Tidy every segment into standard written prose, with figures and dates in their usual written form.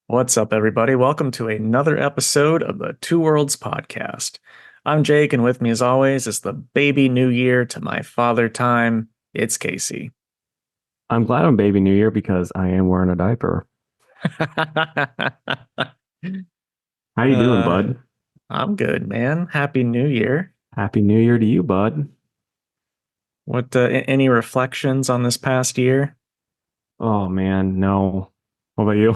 What's up, everybody? Welcome to another episode of the Two Worlds podcast. I'm Jake, and with me, as always, is the baby new year to my father time. It's Casey. I'm glad I'm Baby New Year because I am wearing a diaper. How you doing, uh, bud? I'm good, man. Happy New Year. Happy New Year to you, bud. Any reflections on this past year? Oh man, no. What about you?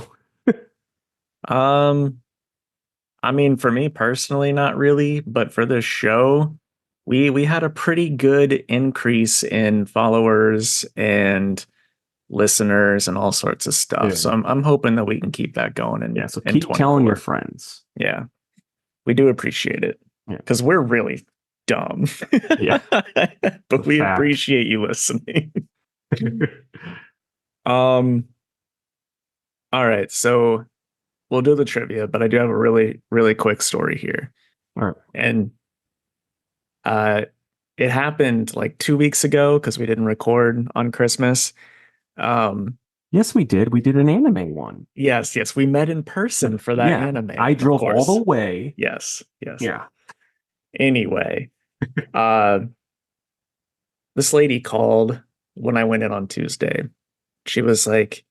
Um, I mean, for me personally, not really, but for this show, we had a pretty good increase in followers and listeners and all sorts of stuff. So Yeah. I'm hoping that we can keep that going Yeah, so in keep telling your 24. friends. Yeah, we do appreciate it Yeah. because we're really dumb, Yeah, but the we fact. appreciate you listening. Um, all right, so we'll do the trivia, but I do have a really quick story here, All right. and uh, it happened like 2 weeks ago because we didn't record on Christmas. Um, Yes, we did. We did an anime one. yes, we met in person for that Yeah. anime, I of drove all the course. way. Yes. Yeah. Anyway, uh, this lady called when I went in on Tuesday. She was like,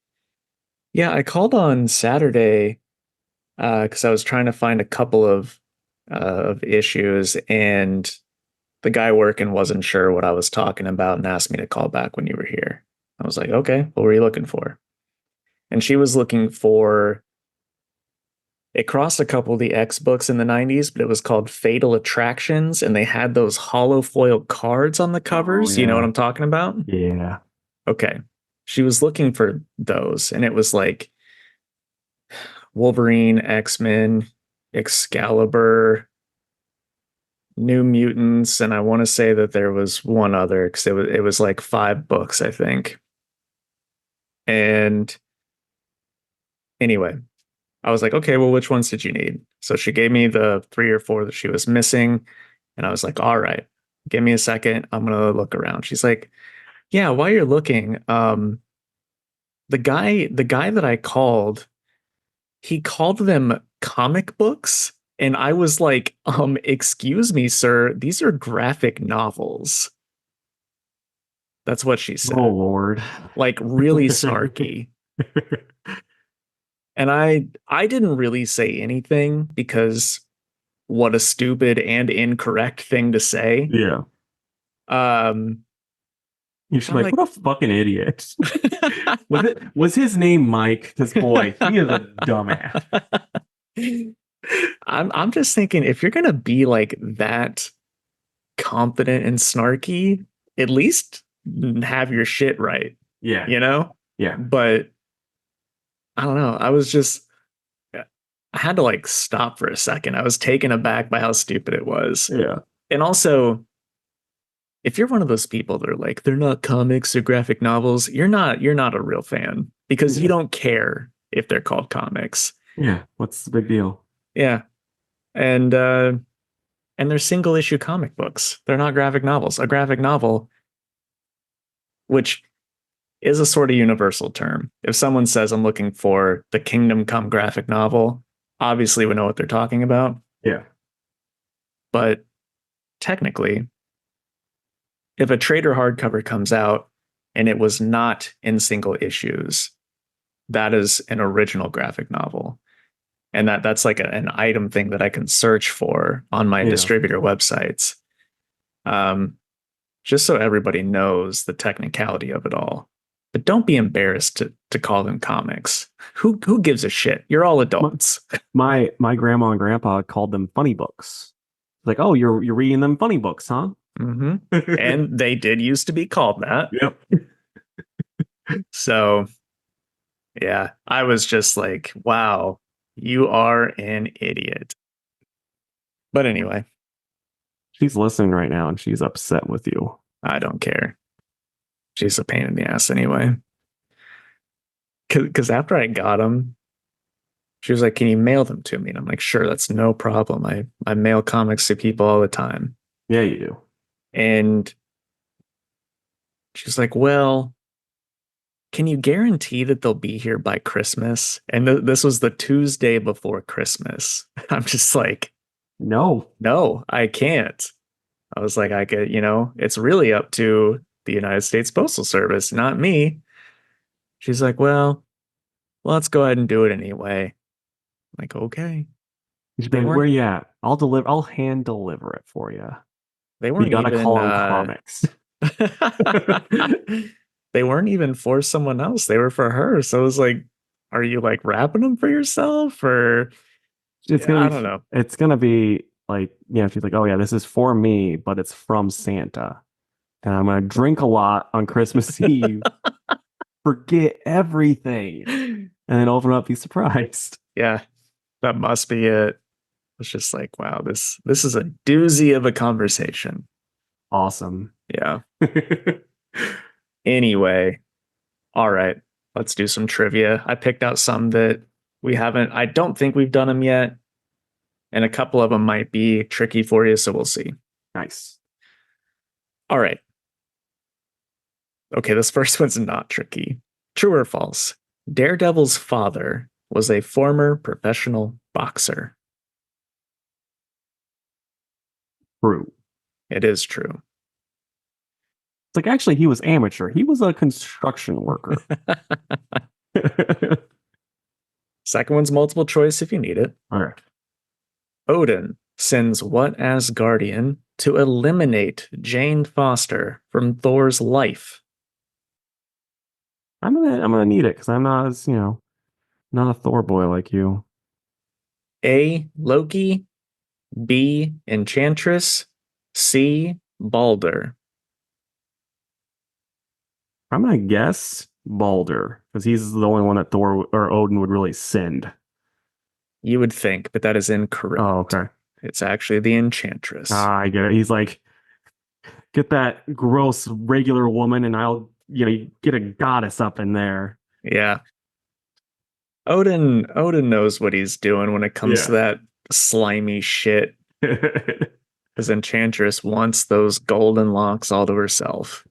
"Yeah, I called on Saturday because I was trying to find a couple of issues, and the guy working wasn't sure what I was talking about and asked me to call back when you were here." I was like, "Okay, what were you looking for?" And she was looking for it crossed a couple of the X books in the 90s, but it was called Fatal Attractions, and they had those hollow foil cards on the Oh covers. You know what yeah. I'm talking about? Yeah. Okay. She was looking for those, and it was like Wolverine, X-Men, Excalibur, New Mutants, and I want to say that there was one other because it was like 5 books, I think. And anyway, I was like, okay, well, which ones did you need? So she gave me the 3 or 4 that she was missing. And I was like, all right, give me a second. I'm gonna look around. She's like, yeah, while you're looking, the guy that I called, he called them comic books. And I was like, excuse me, sir, these are graphic novels. That's what she Oh said. Lord. Like really snarky. And I didn't really say anything because what a stupid and incorrect thing to say. Yeah. Um, You should I'm be like, like, what a fucking idiot. Was his name Mike? Because boy, he is a dumbass. I'm just thinking if you're gonna be like that confident and snarky, at least have your shit right, Yeah, you know? yeah, But I don't know. I was just I had to like stop for a second. I was taken aback by how stupid it was. yeah, And also, if you're one of those people that are like, they're not comics or graphic novels, you're not a real fan because you yeah, don't care if they're called comics. yeah. What's the big deal? Yeah. And and they're single issue comic books. They're not graphic novels. A graphic novel, which is a sort of universal term. If someone says I'm looking for the Kingdom Come graphic novel, obviously we know what they're talking about. Yeah, But technically, if a trader hardcover comes out and it was not in single issues, that is an original graphic novel. And that's like an item thing that I can search for on my yeah. distributor websites. Um, just so everybody knows the technicality of it all. But don't be embarrassed to call them comics. Who gives a shit? You're all My, adults. my grandma and grandpa called them funny books. Like, oh, you're reading them funny books, huh? Hmm. And they did used to be called that. Yep. So yeah, I was just like, wow, you are an idiot. But anyway, She's listening right now and she's upset with you. I don't care. She's a pain in the ass anyway. Because after I got them, she was like, "Can you mail them to me?" And I'm like, "Sure, that's no problem. I mail comics to people all the time." Yeah, you do. And she's like, "Well, can you guarantee that they'll be here by Christmas? And this was the Tuesday before Christmas. I'm just like, No. no, I can't. I was like, I could, it's really up to the United States Postal Service, not me. She's like, well, let's go ahead and do it anyway. I'm like, okay. He's They like, where weren't you at? I'll deliver. I'll hand deliver it for you. they You weren't gotta even call him comics. they weren't even for someone else. They were for her. So it was like, are you like wrapping them for yourself or It's yeah, gonna I be don't know. it's gonna be like, she's like, oh yeah, this is for me, but it's from Santa. And I'm gonna drink a lot on Christmas Eve, forget everything, and then open up, be surprised. Yeah, that must be it. It's just like, wow, this is a doozy of a conversation. Awesome. Yeah. Anyway, all right, let's do some trivia. I picked out some that I don't think we've done them yet, and a couple of them might be tricky for you, so we'll see. Nice. All right. Okay, this first one's not tricky. True or false? Daredevil's father was a former professional boxer. True. It is true. It's like actually he was amateur. He was a construction worker. Second one's multiple choice if you need it. All right. Odin sends what Asgardian to eliminate Jane Foster from Thor's life? I'm gonna need it because I'm not as, not a Thor boy like you. A. Loki, B. Enchantress, C. Balder. I'm gonna guess Balder because he's the only one that Thor or Odin would really send. You would think, but that is Oh, incorrect. okay. It's actually the Enchantress. Ah, I get it. He's like, get that gross regular woman, and I'll, get a goddess up in there. Yeah. Odin knows what he's doing when it comes to Yeah. that slimy shit. His Enchantress wants those golden locks all to herself.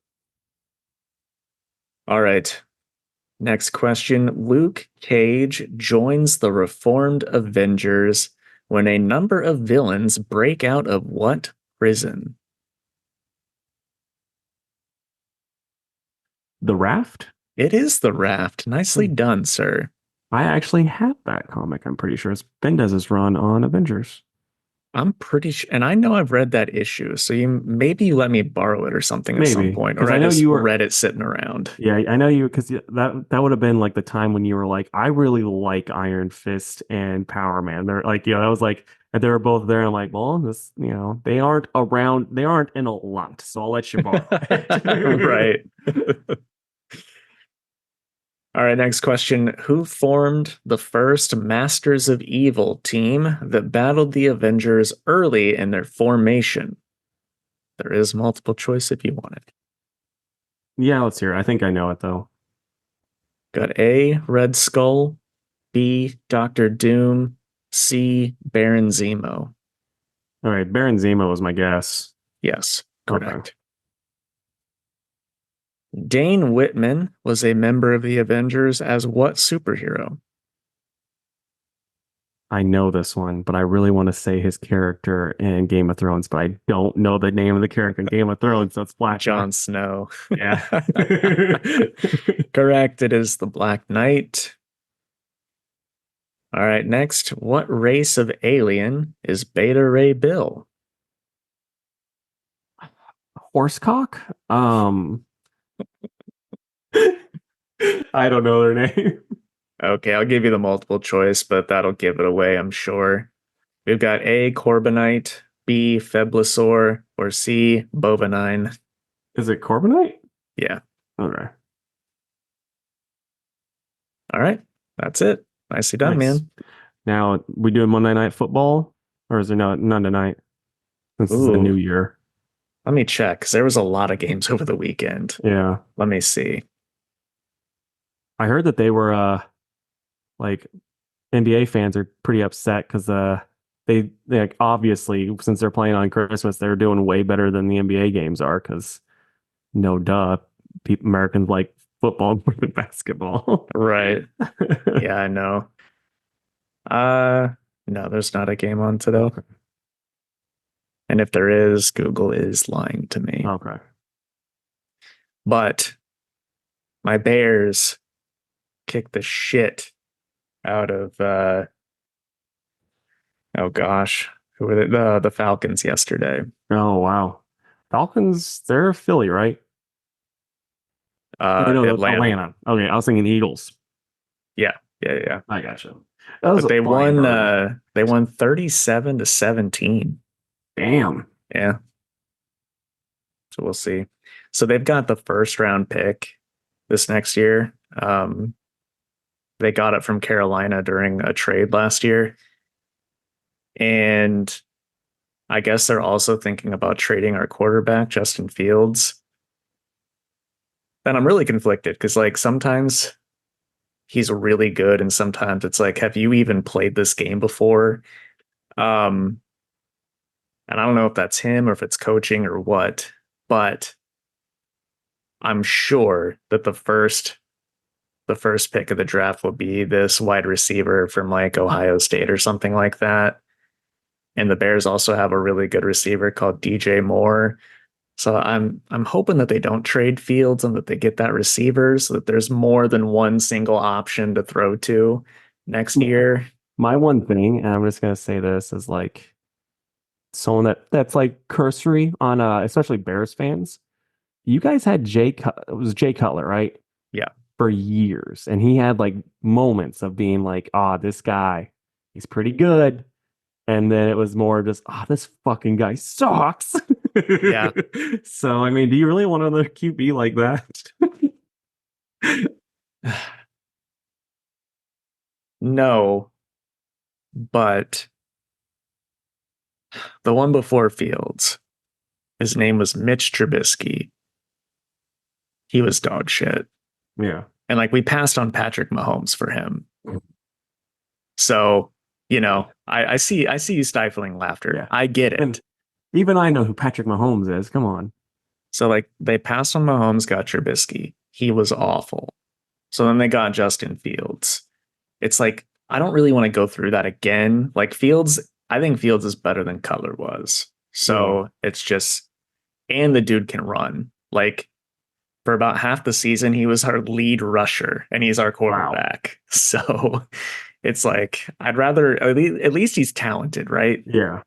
All right. Next question. Luke Cage joins the reformed Avengers when a number of villains break out of what prison? The Raft? It is the Raft. Nicely Hmm. done, sir. I actually have that comic, I'm pretty sure. It's Bendez's run on Avengers. I'm pretty sure, and I know I've read that issue, so maybe you let me borrow it or something at some Maybe. point, Because or I I know just you were, read it sitting around. yeah, I know you, because that would have been like the time when you were like, I really like Iron Fist and Power Man. They're like, that was like, and they were both there. I'm like, well, they aren't around, they aren't in a lot, so I'll let you borrow it. Right. All right, next question. Who formed the first Masters of Evil team that battled the Avengers early in their formation? There is multiple choice if you want it. Yeah, let's hear it. I think I know it though. Got A, Red Skull, B, Doctor Doom, C, Baron Zemo. All right, Baron Zemo was my guess. Yes, Okay. correct. Dane Whitman was a member of the Avengers as what superhero? I know this one, but I really want to say his character in Game of Thrones, but I don't know the name of the character in Game of Thrones, so it's Black Knight. Jon Snow. Yeah. Correct. It is the Black Knight. All right, next. What race of alien is Beta Ray Bill? Horsecock? I don't know their name. Okay, I'll give you the multiple choice, but that'll give it away, I'm sure. We've got A, Corbinite, B, Feblosaur, or C, Bovinine. Is it Corbinite? Yeah. Okay. All right, that's it. Nicely done, Nice. man. Now, we doing Monday Night Football, or is there none tonight? This is the new Ooh, year. let me check, because there was a lot of games over the weekend. Yeah. Let me see. I heard that they were like NBA fans are pretty upset because they like obviously since they're playing on Christmas they're doing way better than the NBA games are because no duh Americans like football more than basketball. Right. Yeah, I know. Uh, no, there's not a game on today. Okay. And if there is, Google is lying to me. Okay. But my Bears kicked the shit out of oh gosh, who were the Falcons yesterday. Oh wow. Falcons, they're Philly, right? No, that's Atlanta. Atlanta. Okay, I was thinking Eagles. Yeah, yeah, yeah. I gotcha. That was But a flying bird. they won 37-17. Damn. Yeah. So we'll see. So they've got the first round pick this next year. They got it from Carolina during a trade last year. And I guess they're also thinking about trading our quarterback, Justin Fields. And I'm really conflicted because, like, sometimes he's really good, and sometimes it's like, have you even played this game before? Um, and I don't know if that's him or if it's coaching or what, but I'm sure that the first pick of the draft will be this wide receiver from like Ohio State or something like that. And the Bears also have a really good receiver called DJ Moore. So I'm hoping that they don't trade Fields and that they get that receiver so that there's more than one single option to throw to next year. My one thing, and I'm just gonna say this, is like someone that's like cursory on especially Bears fans. You guys had it was Jay Cutler, right? Yeah. For years. And he had like moments of being like, ah, this guy, he's pretty good. And then it was more just, ah, this fucking guy sucks. Yeah. So, I mean, do you really want another QB like that? No, but the one before Fields, his name was Mitch Trubisky. He was dog shit. Yeah. And like we passed on Patrick Mahomes for him. So, I see you stifling laughter. Yeah. I get And it. even I know who Patrick Mahomes is. Come on. So like they passed on Mahomes, got Trubisky. He was awful. So then they got Justin Fields. It's like I don't really want to go through that again. Like Fields, I think Fields is better than Cutler was. Yeah. So it's just and the dude can run. Like for about half the season, he was our lead rusher and he's our Wow. quarterback. So it's like I'd rather at least he's talented, right? Yeah.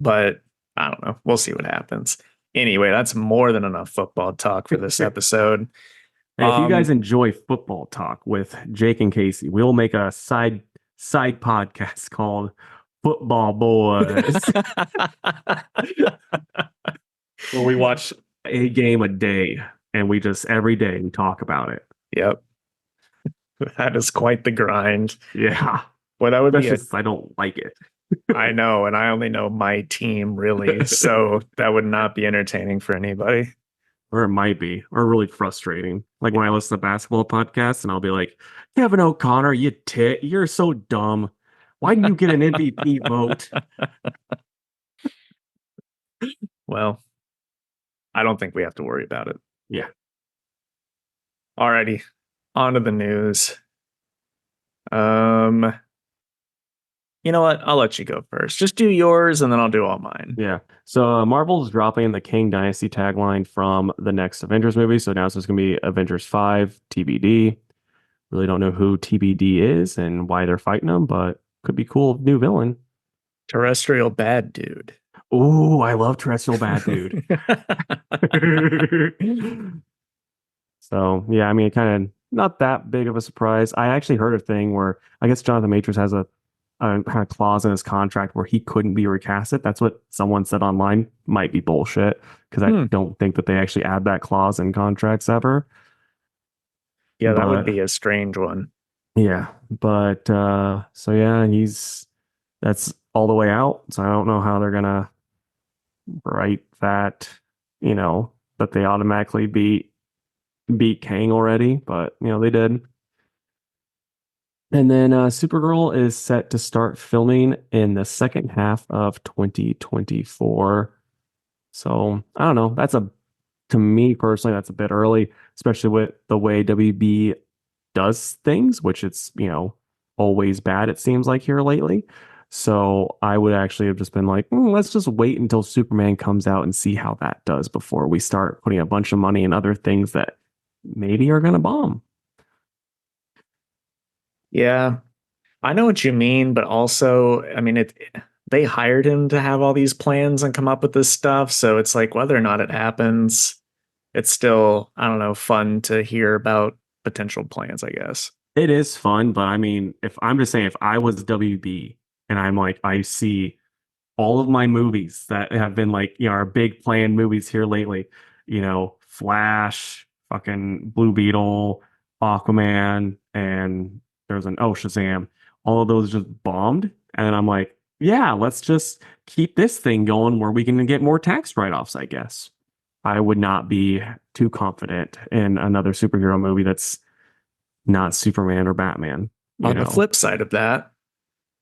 But I don't know. We'll see what happens. Anyway, that's more than enough football talk for this episode. Hey, if you guys Um, enjoy football talk with Jake and Casey, we'll make a side podcast called Football Boys, where we watch a game a day and we just every day we talk about it. yep, that is quite the grind. Yeah. Well, that would be Especially a since I don't like it. I know, and I only know my team really, so that would not be entertaining for anybody. Or it might be, or really frustrating. Like when I listen to basketball podcasts and I'll be like, Kevin O'Connor, you tit, you're so dumb. Why didn't you get an MVP vote? Well, I don't think we have to worry about it. Yeah. Alrighty, on to the news. Um, you know what? I'll let you go first. Just do yours, and then I'll do all mine. Yeah. So Marvel's dropping the King Dynasty tagline from the next Avengers movie. So now it's going to be Avengers 5 TBD. Really don't know who TBD is and why they're fighting them, but could be cool new villain. Terrestrial bad dude. Ooh, I love Terrestrial Bad Dude. So yeah, I mean, kind of not that big of a surprise. I actually heard a thing where I guess Jonathan Majors has a kind of clause in his contract where he couldn't be recasted. That's what someone said online. Might be bullshit because I don't think that they actually add that clause in contracts ever. Yeah, that would But be a strange one. yeah, but so yeah, that's all the way out. So I don't know how they're gonna write that, that they automatically beat Kang already, but they did. And then Supergirl is set to start filming in the second half of 2024. So I don't know. That's a to me personally, that's a bit early, especially with the way WB does things, which it's, always bad, it seems like here lately. So I would actually have just been like, let's just wait until Superman comes out and see how that does before we start putting a bunch of money in other things that maybe are going to bomb. Yeah, I know what you mean, but also, I mean, they hired him to have all these plans and come up with this stuff, so it's like whether or not it happens, it's still, I don't know, fun to hear about potential plans, I guess. It is fun, but I mean, if I'm just saying, if I was WB and I'm like, I see all of my movies that have been like, our big planned movies here lately, Flash, fucking Blue Beetle, Aquaman, and there's Shazam. All of those just bombed. And I'm like, yeah, let's just keep this thing going where we can get more tax write-offs, I guess. I would not be too confident in another superhero movie that's not Superman or Batman, you On the know. flip side of that,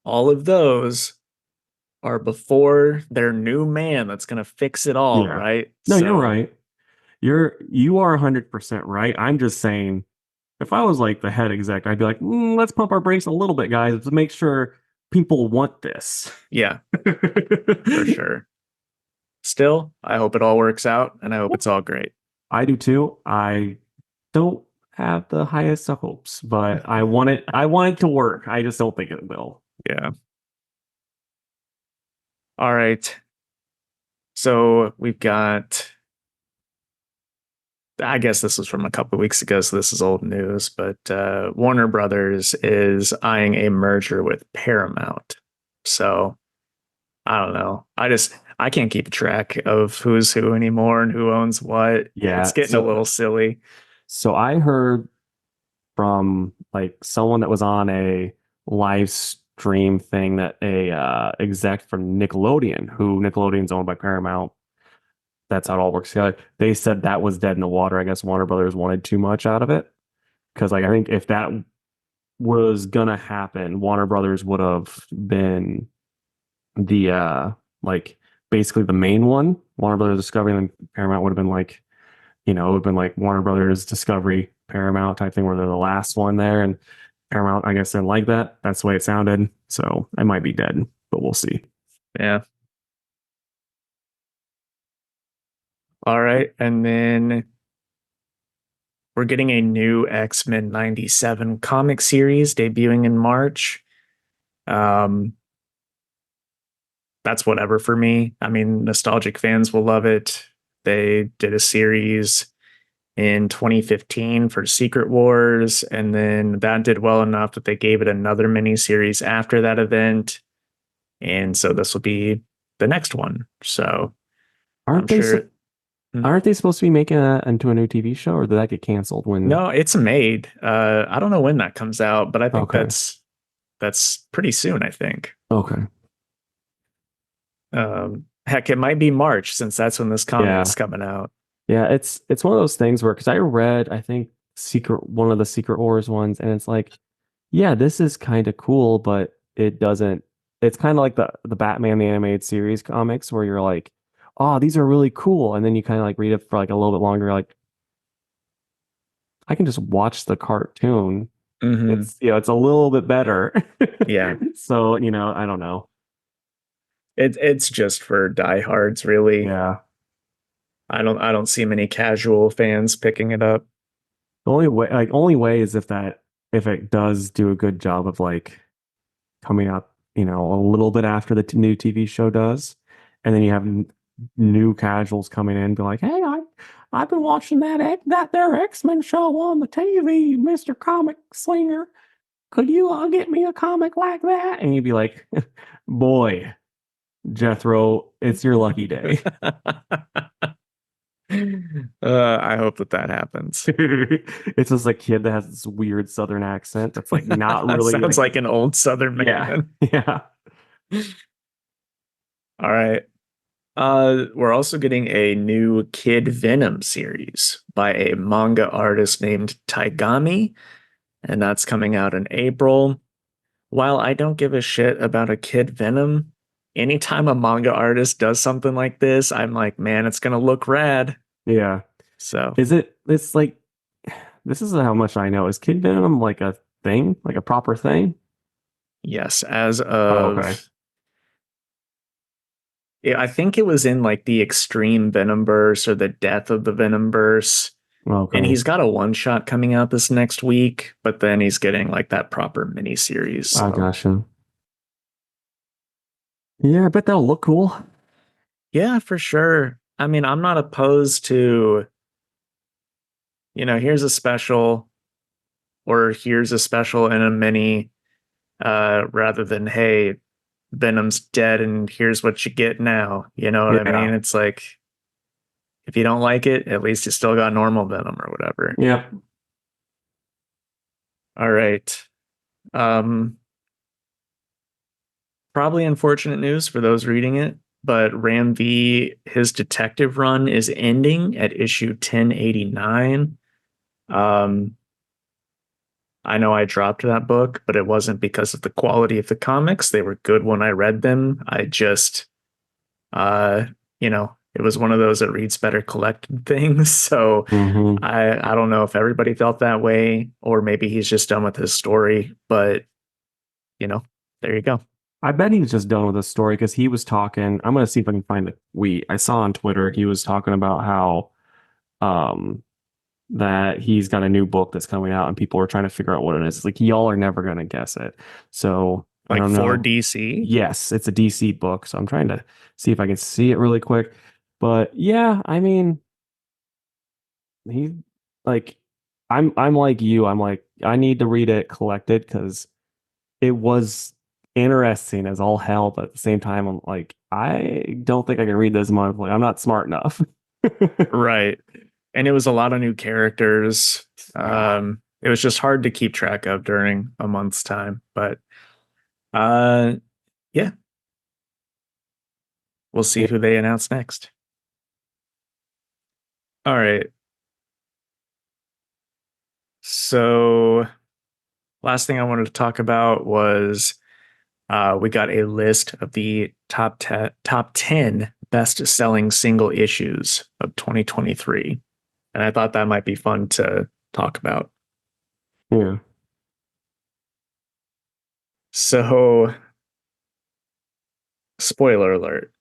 all of those are before their new man that's going to fix it all, Yeah. right? No, you're So, right. You are 100% right. I'm just saying, if I was like the head exec, I'd be like, let's pump our brakes a little bit, guys, to make sure people want this. yeah, for sure. Still, I hope it all works out and I hope it's all great. I do too. I don't have the highest of hopes, but I want it to work. I just don't think it will. Yeah. All right. So we've got, I guess this was from a couple of weeks ago, so this is old news, but Warner Brothers is eyeing a merger with Paramount. So I don't know. I can't keep track of who's who anymore and who owns what. It's Yeah. getting a So little silly. so I heard from like someone that was on a live stream thing that a exec from Nickelodeon, who Nickelodeon's owned by Paramount. That's how it all works together. They said that was dead in the water. I guess Warner Brothers wanted too much out of it. Because like I think if that was gonna happen, Warner Brothers would have been the like basically the main one. Warner Brothers Discovery, and then Paramount would have been like, it would have been like Warner Brothers Discovery, Paramount type thing where they're the last one there. And Paramount, I guess, didn't like that. That's the way it sounded. So it might be dead, but we'll see. Yeah. All right. And then we're getting a new X-Men 97 comic series debuting in March. Um, that's whatever for me. I mean, nostalgic fans will love it. They did a series in 2015 for Secret Wars, and then that did well enough that they gave it another mini series after that event. And so this will be the next one. So I'm Aren't they sure. Hmm. aren't they supposed to be making it into a new TV show, or did that get canceled when? No, it's made. I don't know when that comes out, but I think Okay. that's pretty soon, I think. Okay. Heck, it might be March since that's when this Yeah. comic's coming out. Yeah, it's one of those things where because I read I think Secret one of the Secret Wars ones, and it's like, yeah, this is kind of cool, but it doesn't. It's kind of like the Batman the animated series comics where you're like, oh, these are really cool, and then you kind of like read it for like a little bit longer, like I can just watch the cartoon. Hmm. It's a little bit better. Yeah, So, I don't know. it's just for diehards, really. Yeah. I don't see many casual fans picking it up. The only way is if it does do a good job of like coming up, a little bit after the new TV show does, and then you have new casuals coming in, and be like, "Hey, I've been watching that there X-Men show on the TV, Mister Comic Slinger. Could you get me a comic like that?" And you'd be like, "Boy, Jethro, it's your lucky day." I hope that happens. It's just a kid that has this weird Southern accent that's like not really Sounds like, like an old Southern yeah, man. yeah. All right. We're also getting a new Kid Venom series by a manga artist named Taigami, and that's coming out in April. While I don't give a shit about a Kid Venom, anytime a manga artist does something like this, I'm like, man, it's gonna look rad. Yeah. So, It's like, this is how much I know. Is Kid Venom like a thing? Like a proper thing? yes, as Oh, okay. of yeah, I think it was in like the Extreme Venomverse or the Death of the Venomverse. And Okay. he's got a one shot coming out this next week, but then he's getting like that proper miniseries. I So, gotcha. Yeah, I bet that'll look cool. yeah, for sure. I mean, I'm not opposed to, here's a special or here's a special and a mini, rather than, hey, Venom's dead and here's what you get now. You know what I Yeah. mean? It's like, if you don't like it, at least you still got normal Venom or whatever. Yep. All right. Um, Probably unfortunate news for those reading it, but Ram V, his detective run is ending at issue 1089. Um, I know I dropped that book, but it wasn't because of the quality of the comics. They were good when I read them. I just, uh, it was one of those that reads better collected things. So Hmm. I don't know if everybody felt that way, or maybe he's just done with his story, but you know, there you go. I bet he's just done with the story because he was talking. I'm gonna see if I can find the tweet I saw on Twitter. He was talking about how um that he's got a new book that's coming out and people are trying to figure out what it is. It's like y'all are never gonna guess it. So I Like don't for know. DC. Yes, it's a DC book, so I'm trying to see if I can see it really quick. But yeah, I mean, he like I'm like you. I'm like I need to read it collected because it was interesting as all hell, but at the same time, I'm like, I don't think I can read this monthly. I'm not smart enough. Right. And it was a lot of new characters. Yeah. It was just hard to keep track of during a month's time. But uh yeah, we'll see Yeah. who they announce next. All right. So last thing I wanted to talk about was we got a list of the top 10 best selling single issues of 2023. And I thought that might be fun to talk about. Yeah. So, spoiler alert,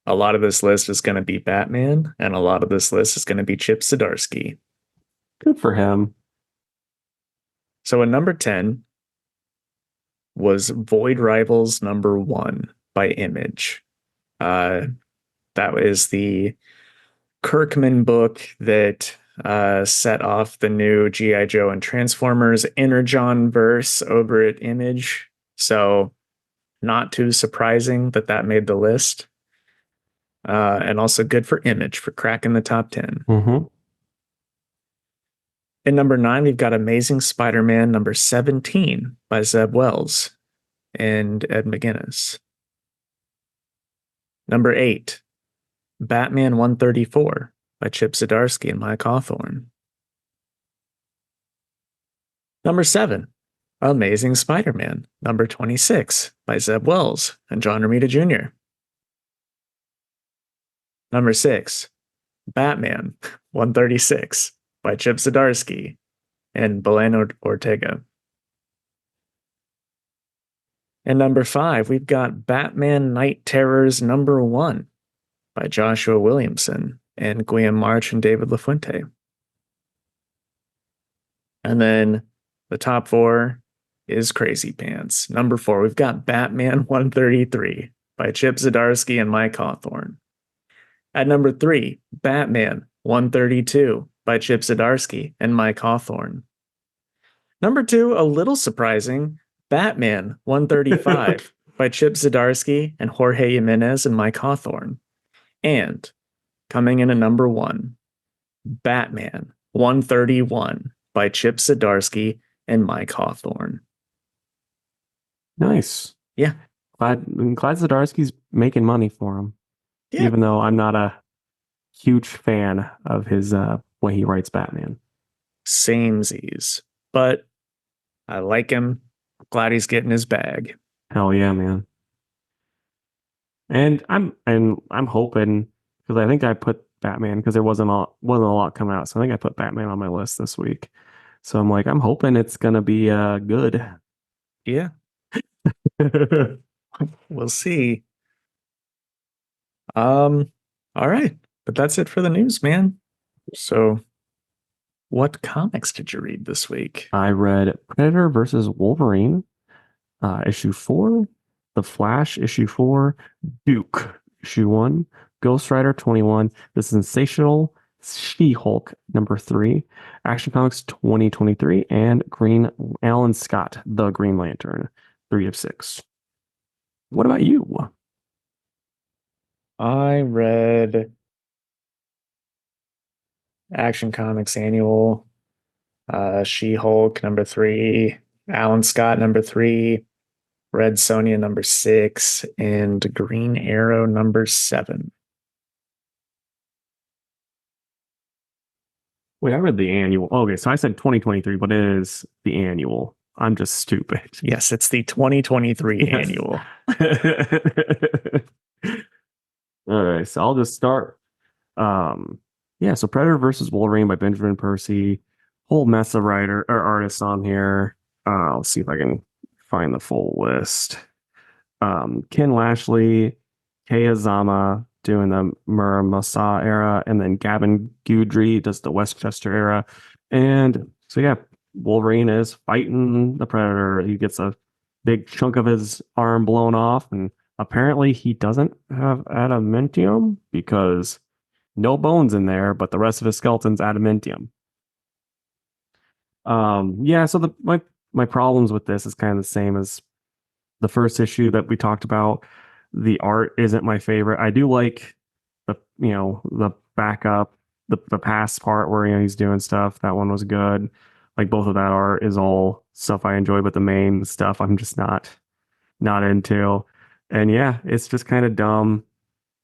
a lot of this list is going to be Batman, and a lot of this list is going to be Chip Zdarsky. Good for him. So, in number 10 was Void Rivals number 1 by Image. Uh, that is the Kirkman book that set off the new G.I. Joe and Transformers Energon verse over at Image. So, not too surprising that that made the list. And also good for Image for cracking the top 10. Hmm. In number 9, we've got Amazing Spider Man number 17 by Zeb Wells and Ed McGuinness. Number 8, Batman 134 by Chip Zdarsky and Mike Hawthorne. Number 7, Amazing Spider Man number 26 by Zeb Wells and John Romita Jr. Number 6, Batman 136 by Chip Zdarsky and Belen Ortega. And number 5, we've got Batman Night Terrors number 1 by Joshua Williamson and Guillaume March and David LaFuente. And then the top 4 is Crazy Pants. Number 4, we've got Batman 133 by Chip Zdarsky and Mike Hawthorne. At number 3, Batman 132 by Chip Zdarsky and Mike Hawthorne. Number 2, a little surprising, Batman 135 by Chip Zdarsky and Jorge Jimenez and Mike Hawthorne. And coming in at number 1, Batman 131 by Chip Zdarsky and Mike Hawthorne. Nice. Yeah. I'm glad Zdarsky's making money for him, Yeah. even though I'm not a huge fan of his way he writes Batman. Samesies. But I like him. Glad he's getting his bag. Hell yeah, man. And I'm hoping because I think I put Batman because there wasn't a lot coming out. So I think I put Batman on my list this week. So I'm like, I'm hoping it's gonna be good. Yeah, we'll see. Um, all right, but that's it for the news, man. So, what comics did you read this week? I read Predator versus Wolverine, issue 4, The Flash, issue 4, Duke, issue 1, Ghost Rider 21, The Sensational She-Hulk number 3, Action Comics 2023, and Green Alan Scott, The Green Lantern, 3 of 6. What about you? I read Action Comics Annual, She-Hulk number 3, Alan Scott number 3, Red Sonja number 6, and Green Arrow number 7. Wait, I read the annual. Okay, so I said 2023, but it is the annual. I'm just stupid. Yes, it's the 2023 Yes. annual. All right, so I'll just start. Um, yeah, so Predator versus Wolverine by Benjamin Percy. Whole mess of writer or artists on here. I'll see if I can find the full list. Ken Lashley, Kei Azama doing the Muramasa era, and then Gavin Guidry does the Westchester era. And so yeah, Wolverine is fighting the Predator. He gets a big chunk of his arm blown off, and apparently he doesn't have adamantium because no bones in there, but the rest of his skeleton's adamantium. Yeah, so my problems with this is kind of the same as the first issue that we talked about. The art isn't my favorite. I do like the backup, the past part where he's doing stuff. That one was good. Like both of that art is all stuff I enjoy, but the main stuff I'm just not into. And yeah, it's just kind of dumb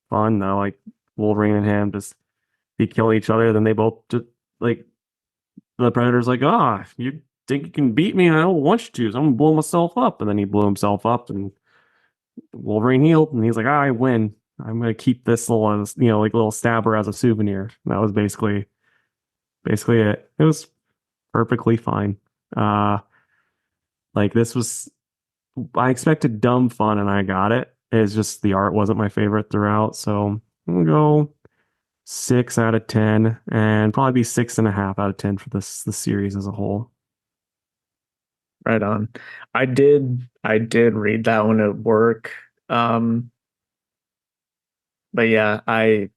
fun though. Like Wolverine and him just they kill each other, then they both just like the Predator's like, you think you can beat me? I don't want you to, so I'm gonna blow myself up. And then he blew himself up and Wolverine healed, and he's like, I win. I'm gonna keep this little, like little stabber as a souvenir. And that was basically it. It was perfectly fine. Uh, like this was, I expected dumb fun, and I got it. It's just the art wasn't my favorite throughout, so I'm gonna go 6 out of 10, and probably be 6.5 out of 10 for the series as a whole. Right on. I did read that one at work. Um, but yeah, I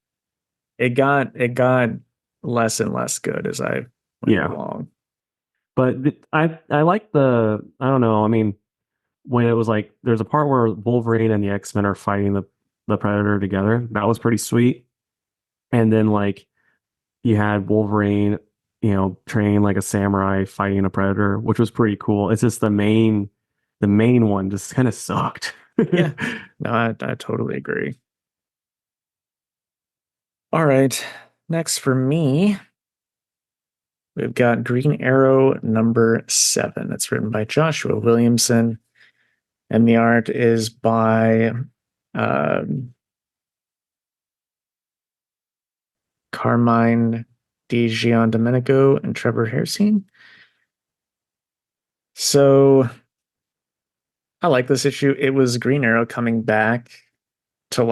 it got less and less good as I went Yeah, along. but I like I don't know. I mean, when it was like there's a part where Wolverine and the X-Men are fighting the Predator together. That was pretty sweet. And then like you had Wolverine, train like a samurai fighting a Predator, which was pretty cool. It's just the main one just kind of sucked. Yeah, no, I totally agree. All right. Next for me, we've got Green Arrow number 7. It's written by Joshua Williamson, and the art is by um, Carmine Di Giandomenico and Trevor Hairsine. So I like this issue. It was Green Arrow coming back to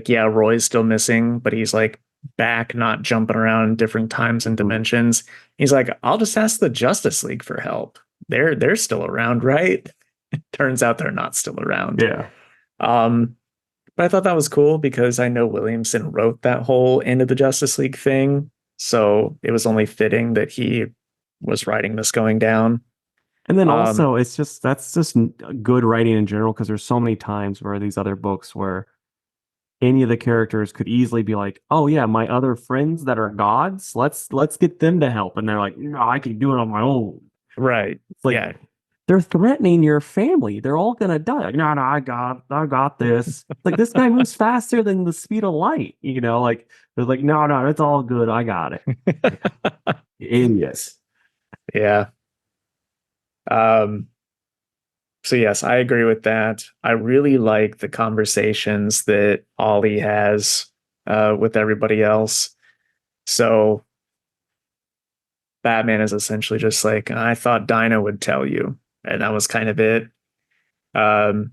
yeah, Roy's still missing, but he's like back, not jumping around different times and dimensions. He's like, I'll just ask the Justice League for help. They're still around, right? Turns out they're not still around. Yeah. Um, but I thought that was cool because I know Williamson wrote that whole end of the Justice League thing. So it was only fitting that he was writing this going down. And then Um, also that's just good writing in general because there's so many times where these other books where any of the characters could easily be like, "Oh yeah, my other friends that are gods, let's get them to help." And they're like, "No, I can do it on my own." right. It's like Yeah. they're threatening your family. They're all gonna die. Like, no, no, I got this. Like this guy moves faster than the speed of light. Like they're like, no, no, it's all good. I got it. Like, idiots. Yeah. Um, so yes, I agree with that. I really like the conversations that Ollie has with everybody else. So Batman is essentially just like, I thought Dinah would tell you, and that was kind of it. Um,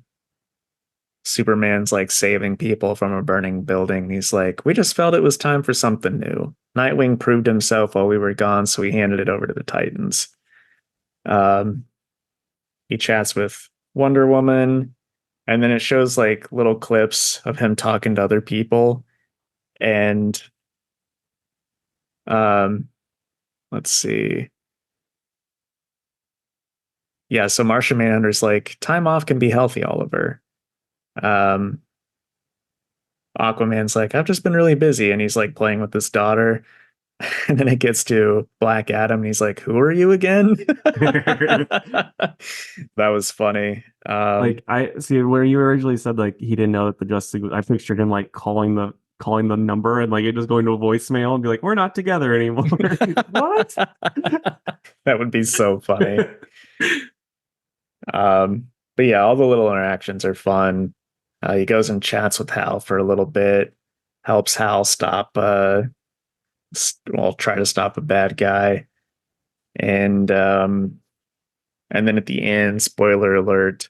Superman's like saving people from a burning building. He's like, we just felt it was time for something new. Nightwing proved himself while we were gone, so he handed it over to the Titans. Um, he chats with Wonder Woman, and then it shows like little clips of him talking to other people. And um, let's see. Yeah, so Martian Manhunter's like, time off can be healthy, Oliver. Um, Aquaman's like, I've just been really busy, and he's like playing with his daughter. And then it gets to Black Adam, and he's like, "Who are you again?" That was funny. Like I see where you originally said like he didn't know that the Justice League I pictured him like calling the number and like it just going to a voicemail and be like, we're not together anymore. What? That would be so funny. But yeah, all the little interactions are fun. He goes and chats with Hal for a little bit, helps Hal stop, well, try to stop a bad guy, and and then at the end, spoiler alert,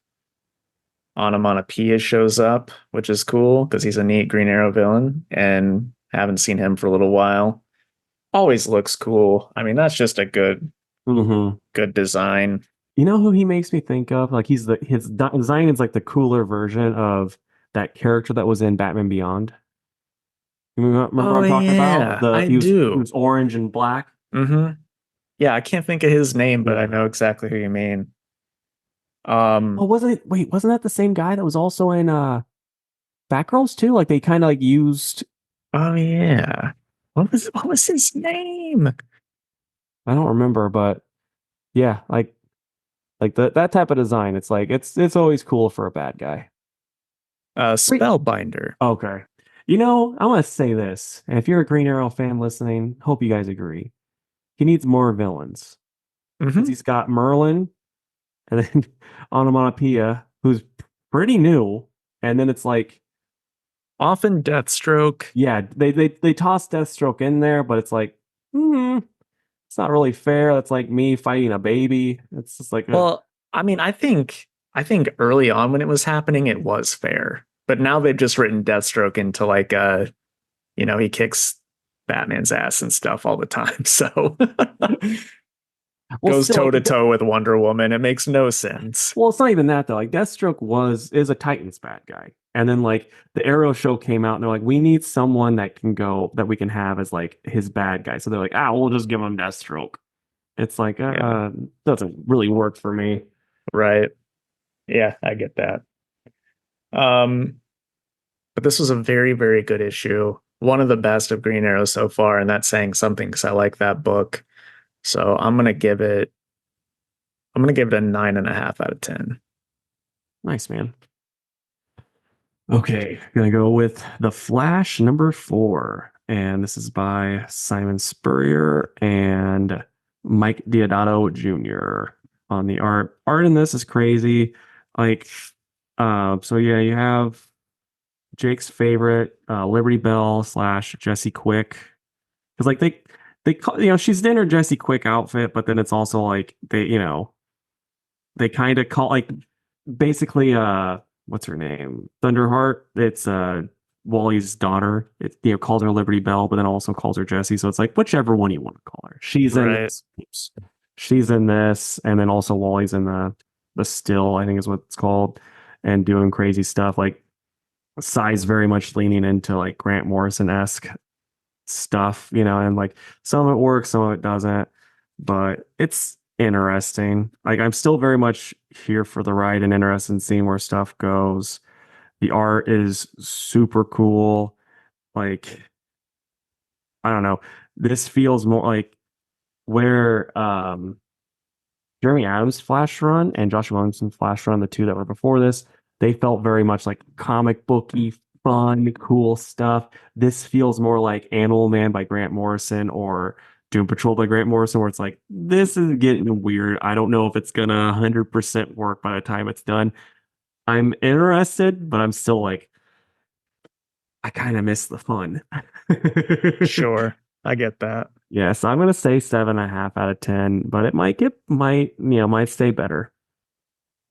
Onomatopoeia shows up, which is cool because he's a neat Green Arrow villain, and haven't seen him for a little while. Always looks cool. I mean, that's just a good design. You know who he makes me think of? Like he's the his design is like the cooler version of that character that was in Batman Beyond. You remember what Oh I'm talking about? yeah, The I he do. was orange and black. Hmm. Yeah, I can't think of his name, but I Yeah. know exactly who you mean. Oh, Um, wasn't that the same guy that was also in Batgirls too? Like they kind of like used oh yeah. What was his name? I don't remember, but yeah, like that type of design. It's like it's always cool for a bad guy. Wait. Spellbinder. Okay. You know, I want to say this, and if you're a Green Arrow fan listening, hope you guys agree. He needs more villains because Hmm. he's got Merlin and then Onomatopoeia, who's pretty new, and then it's like, Often Deathstroke. yeah, they toss Deathstroke in there, but it's like, it's not really fair. That's like me fighting a baby. It's just like, Well, I mean, I think early on when it was happening, it was fair. But now they've just written Deathstroke into like he kicks Batman's ass and stuff all the time. So well, goes still, toe like, to toe with Wonder Woman. It makes no sense. well, it's not even that though. Like Deathstroke is a Titans bad guy. And then like the Arrow show came out and they're like, we need someone that we can have as like his bad guy. So they're like, we'll just give him Deathstroke. It's like Yeah, doesn't really work for me. right. Yeah, I get that. Um, but this was a very, very good issue. One of the best of Green Arrow so far, and that's saying something because I like that book. So I'm gonna give it a 9.5 out of 10. Nice, man. Okay, gonna go with The Flash #4. And this is by Simon Spurrier and Mike Diodato Jr. on the art. Art in this is crazy. Like, so yeah, you have Jake's favorite, Liberty Bell slash Jesse Quick. Because like they call, she's in her Jesse Quick outfit, but then it's also like they kind of call like basically what's her name? Thunderheart. It's Wally's daughter. It calls her Liberty Bell, but then also calls her Jessie. So it's like whichever one you want to call her. She's in Right. this. Oops. She's in this, and then also Wally's in the still, I think is what it's called, and doing crazy stuff. Like Sai's very much leaning into like Grant Morrison-esque stuff, and like some of it works, some of it doesn't, but it's interesting. Like I'm still very much here for the ride and interested in seeing where stuff goes. The art is super cool. Like I don't know. This feels more like where Jeremy Adams' Flash run and Joshua Williamson's Flash run, the two that were before this, they felt very much like comic booky, fun, cool stuff. This feels more like Animal Man by Grant Morrison or Doom Patrol by Grant Morrison, where it's like, this is getting weird. I don't know if it's gonna 100% work by the time it's done. I'm interested, but I'm still like, I kind of miss the fun. Sure, I get that. Yes, I'm gonna say 7.5 out of 10, but it might stay better.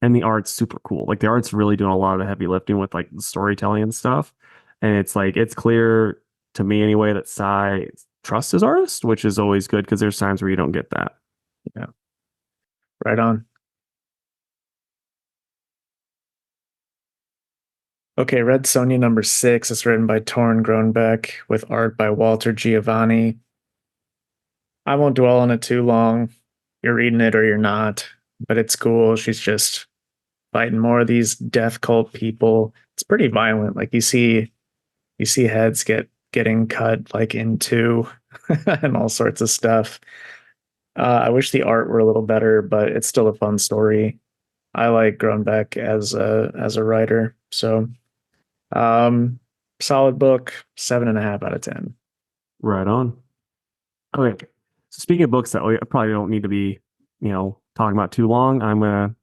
And the art's super cool. Like the art's really doing a lot of the heavy lifting with like the storytelling and stuff. And it's like it's clear to me anyway that Sai trusts his artist, which is always good because there's times where you don't get that. Yeah, right on. Okay, Red Sonja number 6 is written by Torn Groenbeck with art by Walter Giovanni. I won't dwell on it too long. You're reading it or you're not, but it's cool. She's just fighting more of these death cult people. It's pretty violent. Like you see heads getting cut like in two and all sorts of stuff. I wish the art were a little better, but it's still a fun story. I like Groenbeck as a writer. So um solid book, 7.5 out of 10. Right on. Okay. So speaking of books that we probably don't need to be, talking about too long, I'm gonna,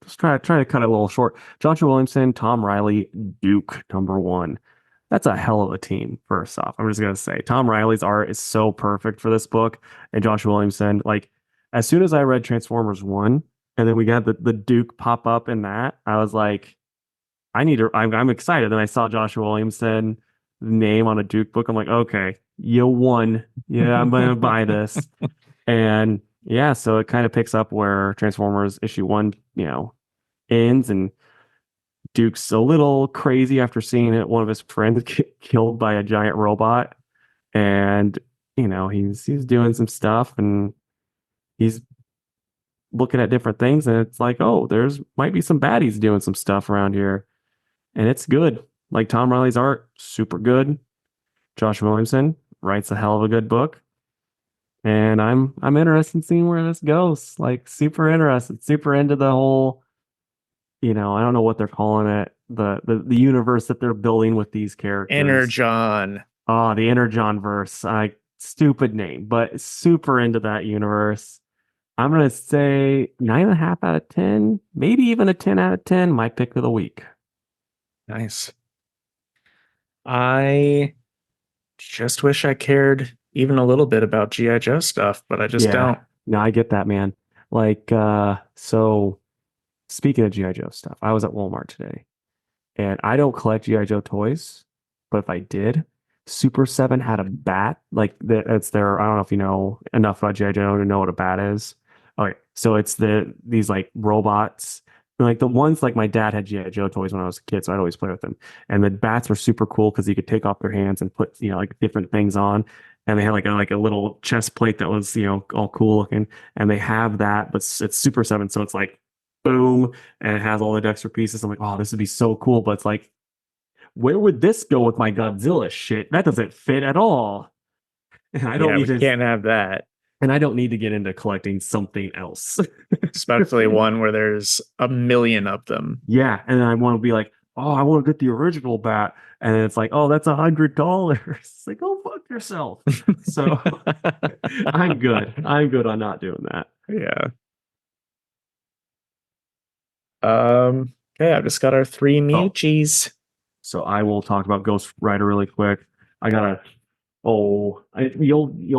just try to cut it a little short. Joshua Williamson, Tom Riley, Duke number one. That's a hell of a team, first off. I'm just gonna say Tom Riley's art is so perfect for this book. And Joshua Williamson, like as soon as I read Transformers 1, and then we got the Duke pop up in that, I was like, I'm excited. Then I saw Joshua Williamson name on a Duke book. I'm like, okay, you won. Yeah, I'm gonna buy this. And yeah, so it kind of picks up where Transformers issue one, ends, and Duke's a little crazy after seeing it, one of his friends get killed by a giant robot. And he's doing some stuff and he's looking at different things, and it's like, oh, there's might be some baddies doing some stuff around here. And it's good. Like Tom Riley's art, super good. Josh Williamson writes a hell of a good book. And I'm interested in seeing where this goes. Like super interested, super into the whole, I don't know what they're calling it, the universe that they're building with these characters. Energon. Oh, the Energon verse. Stupid name, but super into that universe. I'm gonna say 9.5 out of 10, maybe even a 10 out of 10, my pick of the week. Nice. I just wish I cared even a little bit about G.I. Joe stuff, but I just Yeah, don't. no, I get that, man. Like, so speaking of G.I. Joe stuff, I was at Walmart today and I don't collect G.I. Joe toys, but if I did, Super 7 had a bat. Like it's their, I don't know if you know enough about G.I. Joe to know what a bat is. Okay, so it's these like robots. Like the ones like my dad had G.I. Joe toys when I was a kid, so I'd always play with them. And the bats were super cool because you could take off their hands and put, like different things on. And they had like a little chest plate that was, all cool looking. And they have that, but it's Super 7, so it's like boom, and it has all the Dexter pieces. I'm like, oh, this would be so cool. But it's like, where would this go with my Godzilla shit? That doesn't fit at all. And I don't Yeah, need we to, can't have that, and I don't need to get into collecting something else. especially one where there's a million of them. Yeah, and then I want to be like, oh, I want to get the original bat, and then it's like, oh, that's $100. It's like, oh, fuck yourself. So I'm good. I'm good on not doing that. Yeah. Okay, I've just got our three Oh, Miuchis. so I will talk about Ghost Rider really quick. I gotta. You'll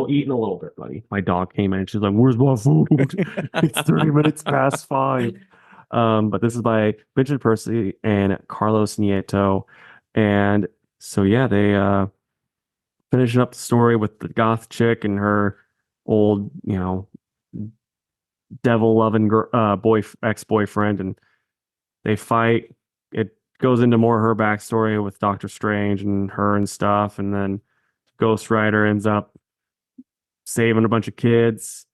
eat in a little bit, buddy. My dog came in. She's like, "Where's my food? It's 30 minutes past 5." But this is by Richard Percy and Carlos Nieto, and so yeah, they finishing up the story with the goth chick and her old, devil loving boy ex boyfriend, and they fight. It goes into more her backstory with Doctor Strange and her and stuff, and then Ghost Rider ends up saving a bunch of kids,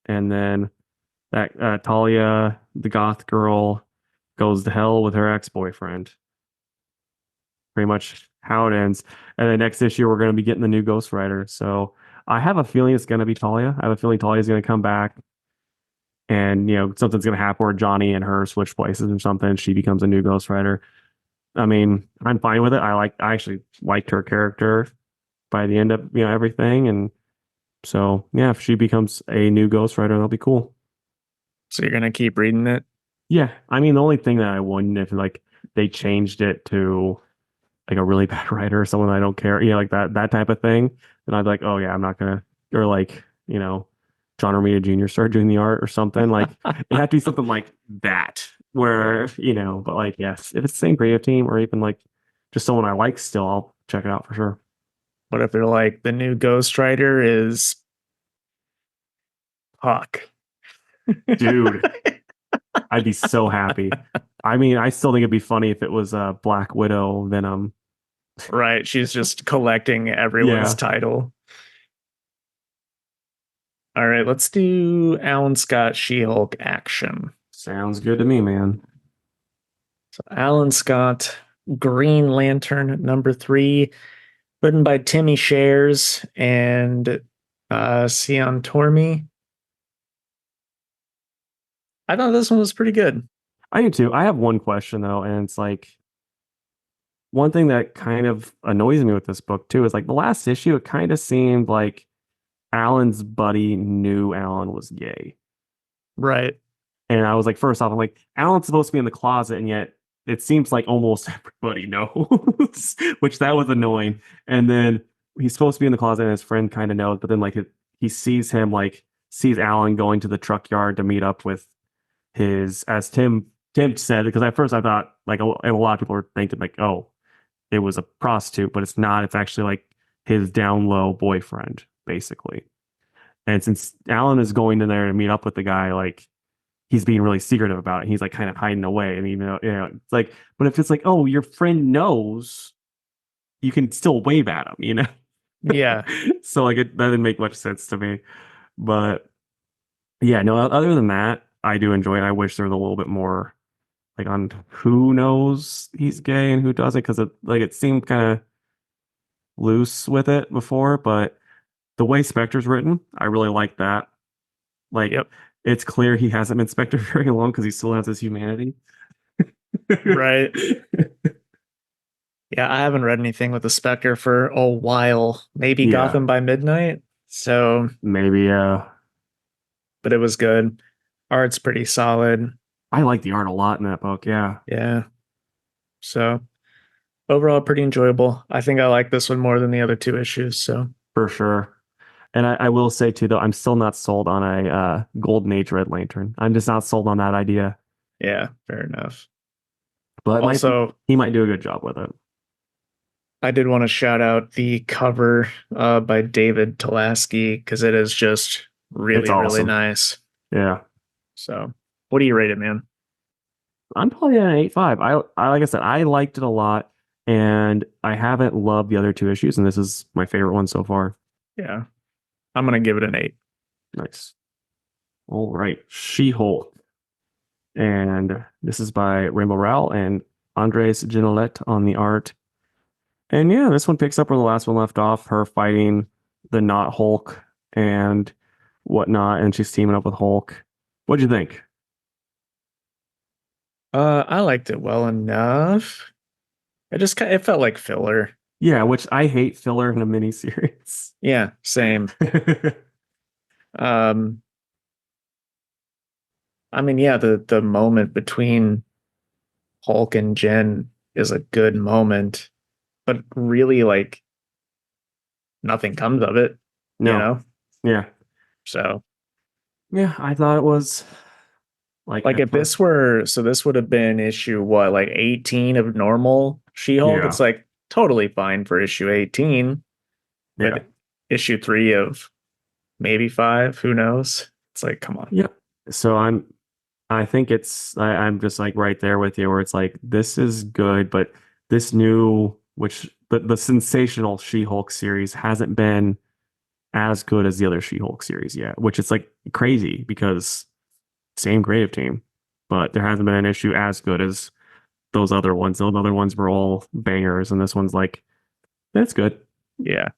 and then that Talia, the goth girl, goes to hell with her ex-boyfriend. Pretty much how it ends. And then next issue, we're going to be getting the new Ghost Rider. So I have a feeling it's going to be Talia. I have a feeling Talia is going to come back, and something's going to happen where Johnny and her switch places or something. She becomes a new Ghost Rider. I mean, I'm fine with it. I actually liked her character by the end of everything, and so yeah, if she becomes a new Ghost Rider, that'll be cool. So you're gonna keep reading it? Yeah, I mean the only thing that I wouldn't if like they changed it to like a really bad writer or someone I don't care, like that type of thing, then I'd be like, oh yeah, I'm not gonna, or like, John Romita Jr. started doing the art or something. Like it had to be something like that, where, but like, yes, if it's the same creative team or even like just someone I like still, I'll check it out for sure. What if they're like the new Ghost Rider is Hawk? Dude, I'd be so happy. I mean, I still think it'd be funny if it was Black Widow Venom. Right. She's just collecting everyone's Yeah, title. All right, let's do Alan Scott She-Hulk action. sounds good to me, man. So Alan Scott, Green Lantern #3, written by Timmy Shares and Sion Tormey. I thought this one was pretty good. I do too. I have one question though, and it's like one thing that kind of annoys me with this book too is like the last issue, it kind of seemed like Alan's buddy knew Alan was gay. Right. And I was like, first off, I'm like, Alan's supposed to be in the closet, and yet it seems like almost everybody knows, which that was annoying. And then he's supposed to be in the closet, and his friend kind of knows, but then like he sees him, like sees Alan going to the truck yard to meet up with as Tim said, because at first I thought like a lot of people were thinking like, oh, it was a prostitute, but it's not. It's actually like his down low boyfriend, basically. And since Alan is going in there to meet up with the guy, like he's being really secretive about it. He's like kind of hiding away. And even though, it's like, but if it's like, oh, your friend knows, you can still wave at him. Yeah. So like that didn't make much sense to me. But yeah, no, other than that, I do enjoy it. I wish there was a little bit more like on who knows he's gay and who doesn't, because it seemed kind of loose with it before, but the way Spectre's written, I really like that. Like Yep. it's clear he hasn't been Spectre very long because he still has his humanity. Right. Yeah, I haven't read anything with the Spectre for a while. Maybe Yeah, Gotham by Midnight. So, maybe. but it was good. Art's pretty solid. I like the art a lot in that book. Yeah, Yeah. So, overall, pretty enjoyable. I think I like this one more than the other two issues. So, for sure. And I will say too, though, I'm still not sold on a Golden Age Red Lantern. I'm just not sold on that idea. yeah, fair enough. But Also, he might do a good job with it. I did want to shout out the cover by David Tolasky because it is just It's really, really awesome. nice. Yeah, So, what do you rate it, man? I'm probably at an 8.5. I like I said, I liked it a lot, and I haven't loved the other two issues, and this is my favorite one so far. Yeah, I'm gonna give it an 8. Nice. All right, She-Hulk. And this is by Rainbow Rowell and Andres Ginolette on the art. And yeah, this one picks up where the last one left off, her fighting the not Hulk and whatnot, and she's teaming up with Hulk. What'd you think? I liked it well enough. It felt like filler. Yeah, which I hate filler in a miniseries. Yeah, same. Um, I mean, yeah, the moment between Hulk and Jen is a good moment, but really like nothing comes of it, you No. know? Yeah. So Yeah, I thought it was like like at if first. this would have been issue what, like 18 of normal She-Hulk, Yeah. it's like totally fine for issue 18, Yeah. but issue 3 of maybe 5, who knows? It's like, come on. Yeah. So I think I'm just like right there with you where it's like this is good, but this new which the sensational She-Hulk series hasn't been as good as the other She-Hulk series yet, which is like crazy because same creative team, but there hasn't been an issue as good as those other ones. Those other ones were all bangers, and this one's like that's good. Yeah.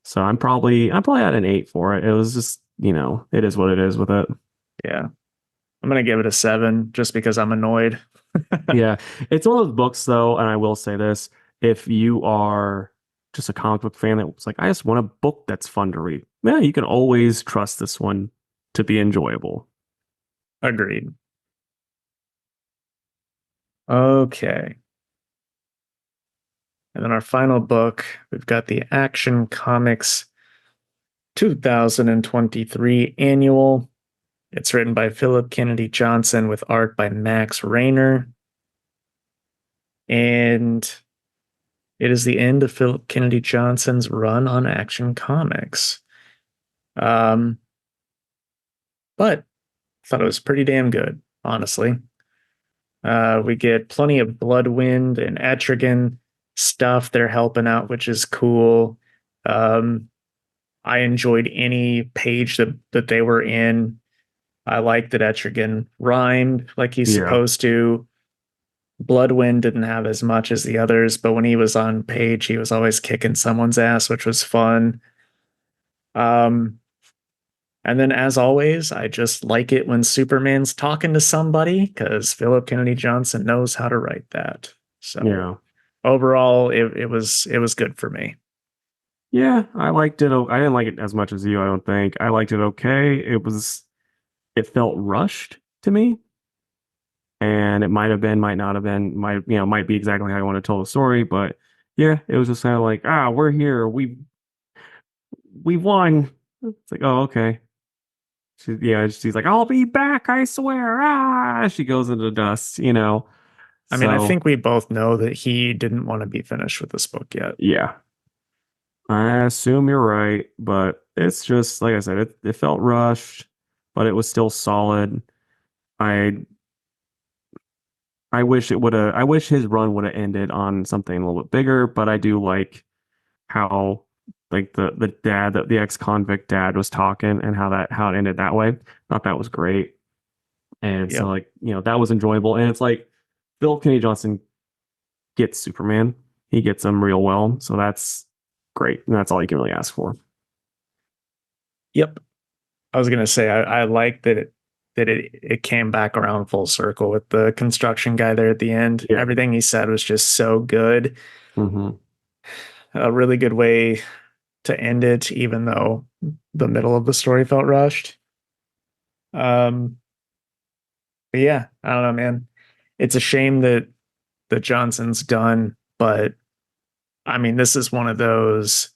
So I'm probably at an 8 for it. It was just, it is what it is with it. Yeah. I'm gonna give it a 7 just because I'm annoyed. Yeah, it's one of those books though, and I will say this: if you are just a comic book fan that's like, I just want a book that's fun to read, yeah, you can always trust this one to be enjoyable. Agreed. Okay. And then our final book, we've got the Action Comics 2023 annual. It's written by Philip Kennedy Johnson with art by Max Rayner. And it is the end of Philip Kennedy Johnson's run on Action Comics. Um, but I thought it was pretty damn good, honestly. We get plenty of Bloodwind and Etrigan stuff they're helping out, which is cool. Um, I enjoyed any page that they were in. I liked that Etrigan rhymed like he's Yeah. supposed to. Bloodwind didn't have as much as the others, but when he was on page, he was always kicking someone's ass, which was fun. Um, and then, as always, I just like it when Superman's talking to somebody because Philip Kennedy Johnson knows how to write that. So Yeah. overall, it was good for me. Yeah, I liked it. I didn't like it as much as you, I don't think. I liked it okay. It felt rushed to me, and it might have been, might not have been, might be exactly how I want to tell the story, but yeah, it was just kind of like, we're here. We won. It's like, oh, okay. She's like, I'll be back, I swear. She goes into dust. I mean, I So think we both know that he didn't want to be finished with this book yet. yeah, I assume you're right, but it's just like I said, it felt rushed, but it was still solid. I I wish his run would have ended on something a little bit bigger, but I do like how like the ex-convict dad was talking and how it ended that way. Thought that was great. And so Yep. like, that was enjoyable. And it's like Phil Kenny Johnson gets Superman. He gets him real well. So that's great. And that's all you can really ask for. Yep. I was gonna say I like that it came back around full circle with the construction guy there at the end. Yeah. Everything he said was just so good. Hmm. A really good way to end it, even though the middle of the story felt rushed. Um, but yeah, I don't know, man. It's a shame that Johnson's done, but I mean, this is one of those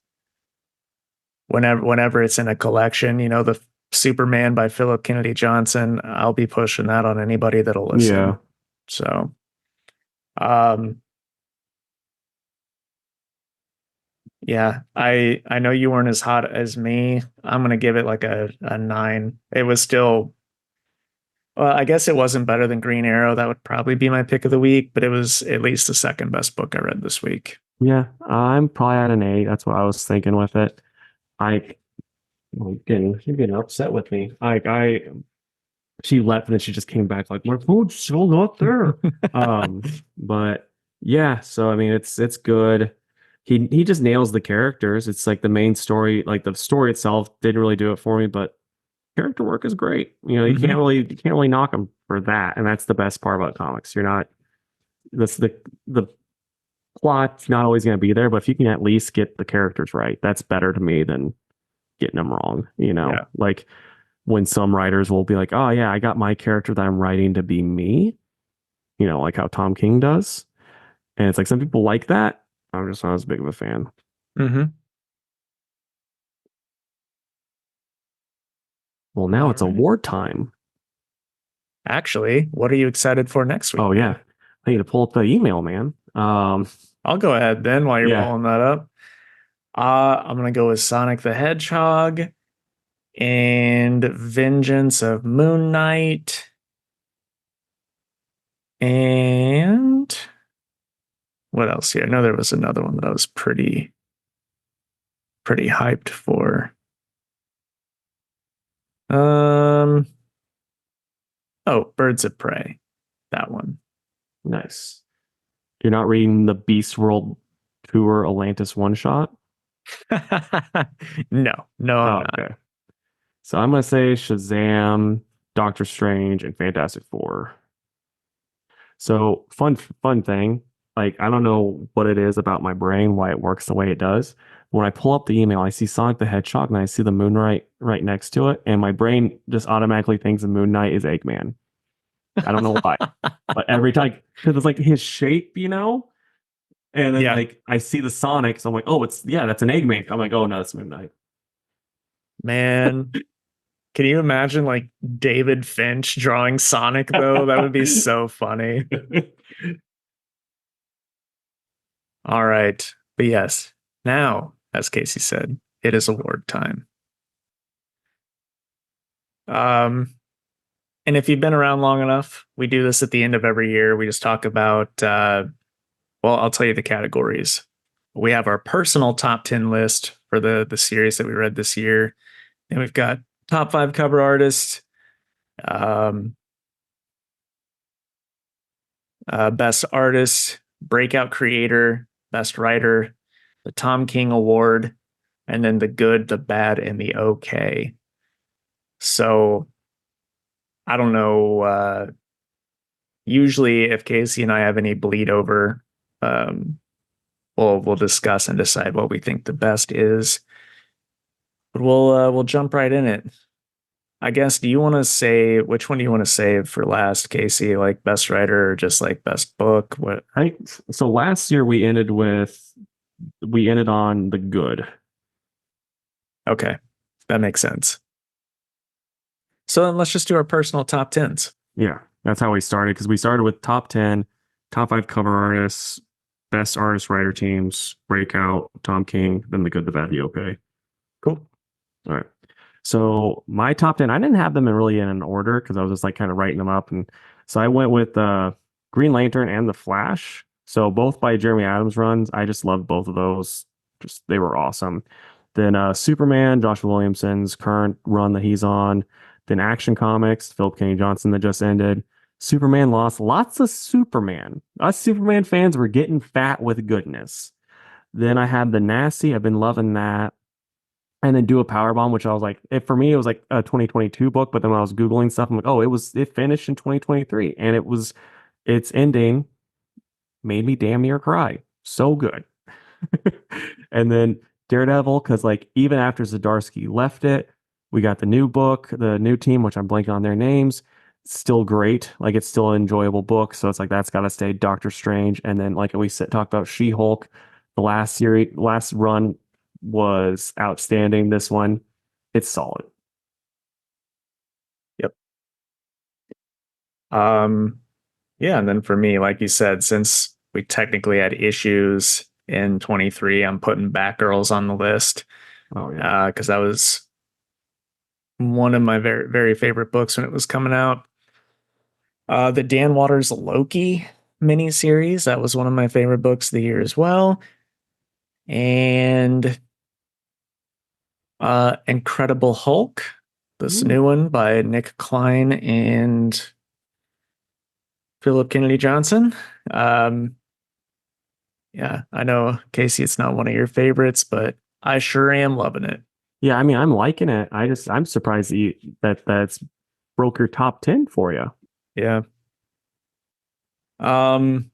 whenever it's in a collection, the Superman by Philip Kennedy Johnson, I'll be pushing that on anybody that'll Yeah. listen. So, um, yeah, I know you weren't as hot as me. I'm gonna give it like a 9. It was still, well, I guess it wasn't better than Green Arrow. That would probably be my pick of the week, but it was at least the second best book I read this week. Yeah. I'm probably at an 8. That's what I was thinking with it. I you're getting upset with me. She left and then she just came back like my food's still not there. But yeah, so I mean it's good. He just nails the characters. It's like the main story, like the story itself didn't really do it for me, but character work is great. Hmm. You can't really knock him for that, and that's the best part about comics. You're not that's the plot's not always going to be there, but if you can at least get the characters right, that's better to me than getting them wrong. Yeah. Like when some writers will be like, oh yeah, I got my character that I'm writing to be me, like how Tom King does. And it's like some people like that. I'm just not as big of a fan. Hmm. Well, now All it's right. award time. Actually, what are you excited for next week, Oh man? yeah. I need to pull up the email, man. I'll go ahead then while you're Yeah, pulling that up. I'm gonna go with Sonic the Hedgehog and Vengeance of Moon Knight and what else here? I know there was another one that I was pretty hyped for. Um, oh, Birds of Prey, that one. nice. You're not reading the Beast World Tour Atlantis one shot? No, I'm Oh, not. okay. So I'm gonna say Shazam, Doctor Strange, and Fantastic Four. So fun thing. Like I don't know what it is about my brain, why it works the way it does. When I pull up the email, I see Sonic the Hedgehog and I see the Moon Knight right next to it, and my brain just automatically thinks the Moon Knight is Eggman. I don't know why, but every time because it's like his shape. And then Yeah, like I see the Sonic, so I'm like, oh, it's yeah, that's an Eggman. I'm like, oh no, it's Midnight. man. Can you imagine like David Finch drawing Sonic though? That would be so funny. All right. But yes, now, as Casey said, it is award time. Um, and if you've been around long enough, we do this at the end of every year. We just talk about, well, I'll tell you the categories. We have our personal top 10 list for the series that we read this year. And we've got top five cover artists, um, best artist, breakout creator, best writer, the Tom King Award, and then the good, the bad, and the okay. So I don't know. Usually, if Casey and I have any bleed over, um, we'll discuss and decide what we think the best is. But we'll jump right in it. I guess. Do you want to say which one do you want to save for last, Casey? Like best writer or just like best book? What? I so last year we ended on the good. Okay, that makes sense. So then let's just do our personal top tens. Yeah, that's how we started because we started with top 10, top five cover artists, best artist writer teams, breakout, Tom King, then the good, the bad, the okay. Cool. All right. So my top 10, I didn't have them in really in an order because I was just like kind of writing them up. And so I went with Green Lantern and The Flash. So both by Jeremy Adams runs. I just loved both of those. Just they were awesome. Then Superman, Josh Williamson's current run that he's on. Then Action Comics, Philip Kennedy Johnson that just ended. Superman lost lots of Superman. Us Superman fans were getting fat with goodness. Then I had The Nasty. I've been loving that and then do a power bomb, which I was like, for me, it was like a 2022 book. But then when I was Googling stuff, I'm like, oh, it finished in 2023. And its ending made me damn near cry. So good. And then Daredevil, because like even after Zdarsky left it, we got the new book, the new team, which I'm blanking on their names. Still great. Like it's still an enjoyable book. So it's like that's gotta stay. Doctor Strange. And then like talked about She-Hulk, the last run was outstanding. This one, it's solid. Yep. Um, yeah, and then for me, like you said, since we technically had issues in 23, I'm putting Batgirls on the list. Oh yeah. Because that was one of my very, very favorite books when it was coming out. The Dan Waters Loki miniseries, that was one of my favorite books of the year as well. And Incredible Hulk, this Ooh, new one by Nick Klein and Philip Kennedy Johnson. Um, yeah, I know, Casey, it's not one of your favorites, but I sure am loving it. yeah, I mean, I'm liking it. I'm surprised that's broke your top 10 for you. Yeah. Um,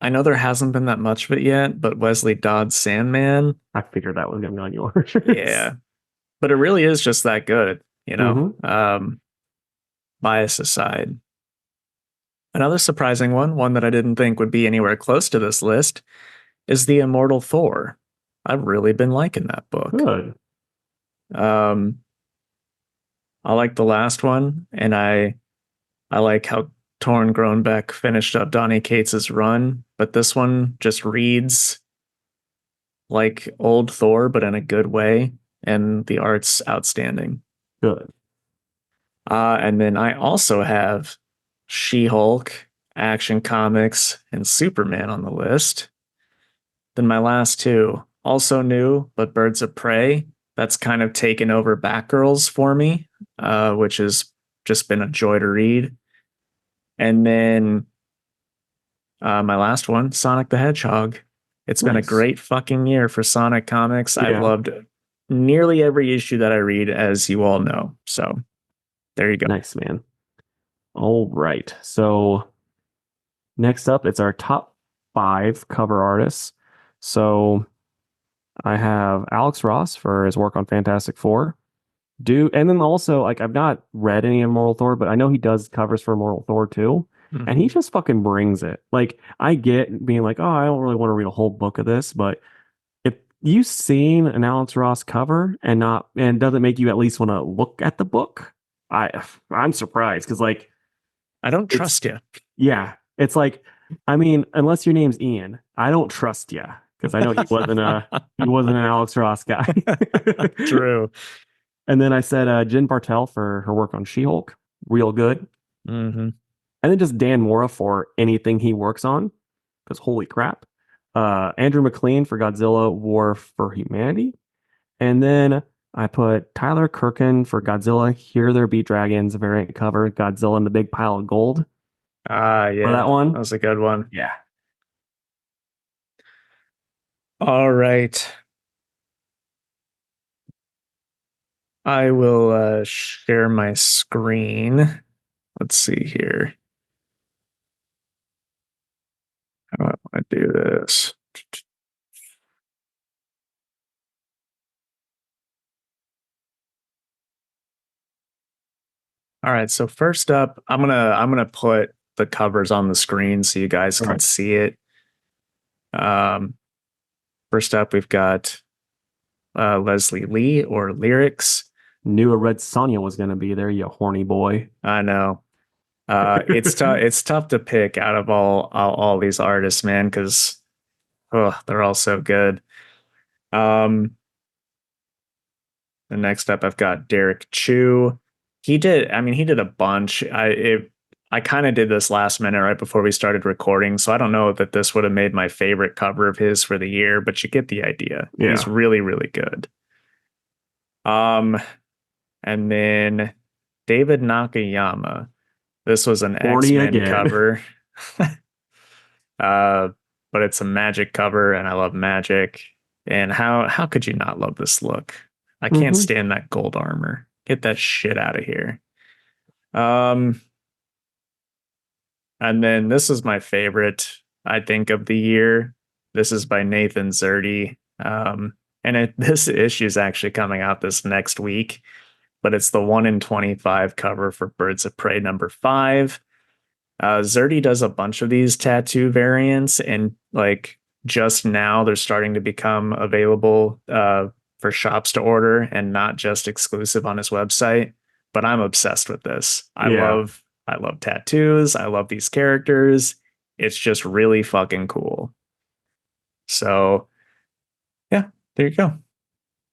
I know there hasn't been that much of it yet, but Wesley Dodd's Sandman, I figured that was gonna be on yours. yeah, but it really is just that good, you know. hmm Bias aside. Another surprising one that I didn't think would be anywhere close to this list, is The Immortal Thor. I've really been liking that book. Good. Um, I like the last one, and I like how Torn Groenbeck finished up Donny Cates's run, but this one just reads like old Thor, but in a good way, and the art's outstanding. Good. And then I also have She-Hulk, Action Comics, and Superman on the list. Then my last two, also new, but Birds of Prey. That's kind of taken over Batgirls for me, which has just been a joy to read. And then my last one, Sonic the Hedgehog. It's been a Nice. great fucking year for Sonic comics. I've Yeah. loved nearly every issue that I read, as you all know. So there you go. Nice, man. All right. So next up, it's our top five cover artists. So I have Alex Ross for his work on Fantastic Four. And then also like I've not read any Immortal Thor, but I know he does covers for Immortal Thor too. and he Hmm. just fucking brings it. Like I get being like, oh, I don't really want to read a whole book of this, but if you've seen an Alex Ross cover and not and doesn't make you at least want to look at the book, I'm surprised because like I don't it's trust you. yeah, it's like I mean, unless your name's Ian, I don't trust you because I know he wasn't an Alex Ross guy. True. And then I said Jen Bartel for her work on She-Hulk, real good. Hmm. And then just Dan Mora for anything he works on, because holy crap. Andrew McLean for Godzilla War for Humanity. And then I put Tyler Kirkin for Godzilla Here There Be Dragons variant cover, Godzilla in the Big Pile of Gold Ah, for that yeah, that one. was a good one. Yeah. All right. I will share my screen. Let's see here. How do I want to do this? All right, so first up, I'm gonna put the covers on the screen so you guys Okay. can see it. Um, First up, we've got Leslie Lee or Lyrics. Knew a Red Sonja was going to be there, you horny boy. I know. It's tough. It's tough to pick out of all these artists, man, because they're all so good. Um, the next up, I've got Derek Chu. He did a bunch. I kind of did this last minute right before we started recording, so I don't know that this would have made my favorite cover of his for the year, but you get the idea. He's Yeah. really, really good. Um, and then David Nakayama. This was an Horny X-Men again. cover. Uh, but it's a magic cover, and I love magic. And how could you not love this look? I can't Hmm. stand that gold armor. Get that shit out of here. Um, and then this is my favorite, I think, of the year. This is by Nathan Zerdy. This issue is actually coming out this next week, but it's the 1 in 25 cover for Birds of Prey #5. Zerdy does a bunch of these tattoo variants, and like just now they're starting to become available for shops to order and not just exclusive on his website. But I'm obsessed with this. Yeah. I love tattoos. I love these characters. It's just really fucking cool. So yeah, there you go.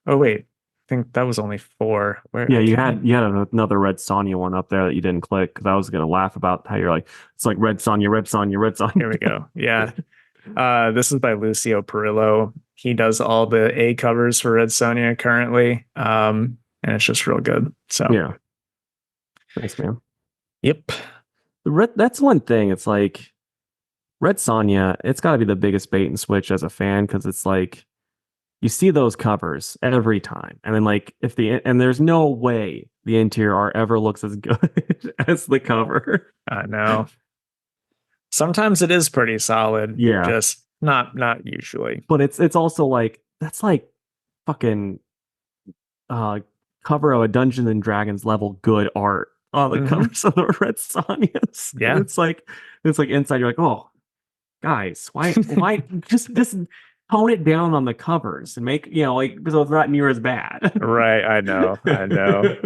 Oh wait, I think that was only four. Where Yeah, I can't. you had another Red Sonja one up there that you didn't click because I was gonna laugh about how you're like it's like Red Sonja, Red Sonja, Red Here we Sonja. go. Yeah. This is by Lucio Perillo. He does all the A covers for Red Sonja currently. And it's just real good. So, Yeah, thanks, man. yep. That's one thing. It's like Red Sonja. It's got to be the biggest bait and switch as a fan because it's like you see those covers every time, and then like if the and there's no way the interior art ever looks as good as the cover. I know. Sometimes it is pretty solid, Yeah, just not usually. but it's also like that's like fucking uh cover of a Dungeons and Dragons level good art on the Hmm. covers of the Red Sonjas. Yeah. It's like inside you're like, oh guys, why just tone it down on the covers and make like so it's not near as bad. Right. I know. I know.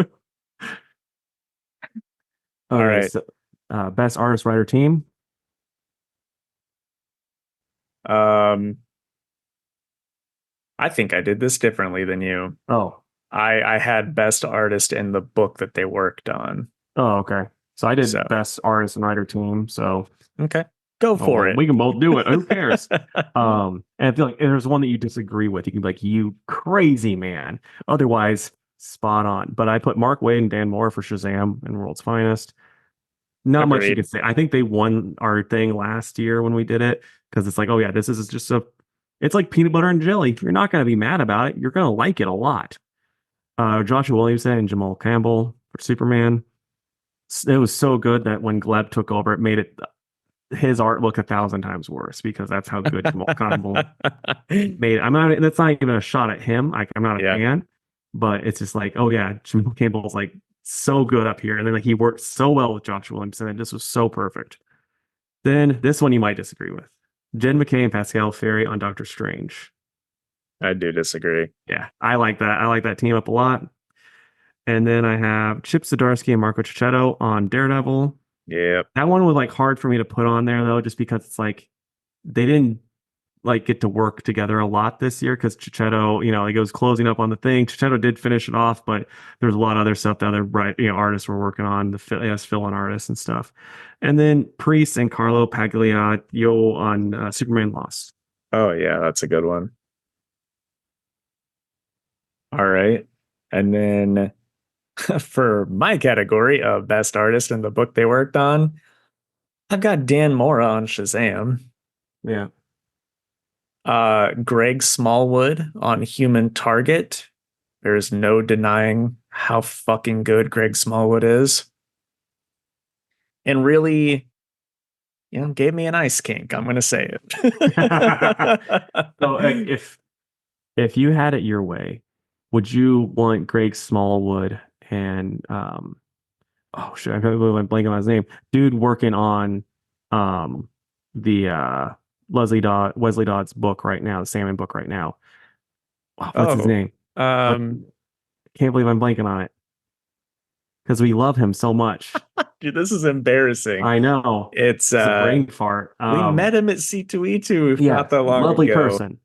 All Okay, right. so best artist writer team. Um, I think I did this differently than you. Oh, I had best artist in the book that they worked on. oh, okay. So I did So, best artist and writer team. So okay. Go oh for well, it. we can both do it. Who cares? And I feel like if there's one that you disagree with, you can be like, you crazy man. Otherwise, spot on. But I put Mark Waid and Dan Moore for Shazam and World's Finest. Not much you Agreed. can say. I think they won our thing last year when we did it because it's like, oh yeah, this is just it's like peanut butter and jelly. You're not going to be mad about it. You're going to like it a lot. Joshua Williamson and Jamal Campbell for Superman. It was so good that when Gleb took over, it made it his art look 1,000 times worse because that's how good Jamal Campbell made it. I'm not. That's not even a shot at him. I'm not a Yeah. fan, but it's just like, oh yeah, Jamal Campbell's like so good up here, and then like he worked so well with Joshua Williamson, and this was so perfect. Then this one you might disagree with. Jen McKay and Pascal Ferry on Doctor Strange. I do disagree. Yeah, I like that. I like that team up a lot. And then I have Chip Zdarsky and Marco Cicchetto on Daredevil. Yep. That one was like hard for me to put on there though, just because it's like they didn't like get to work together a lot this year because Cicchetto, like it was closing up on the thing. Cicchetto did finish it off, but there's a lot of other stuff that other artists were working on, the fill-in artists and stuff. And then Priest and Carlo Pagliaccio on Superman Lost. Oh yeah, that's a good one. All right. And then for my category of best artist in the book they worked on, I've got Dan Mora on Shazam. Yeah. Greg Smallwood on Human Target. There's no denying how fucking good Greg Smallwood is. And really, gave me an ice kink. I'm going to say it. So if you had it your way, would you want Greg Smallwood and oh shit, I'm blanking on his name. Dude working on the Wesley Dodd's book right now, the Salmon book right now. Oh, what's his name? Um, Can't believe I'm blanking on it. Because we love him so much. Dude, this is embarrassing. I know. It's a brain fart. We met him at C2E2 not that long lovely ago. Person.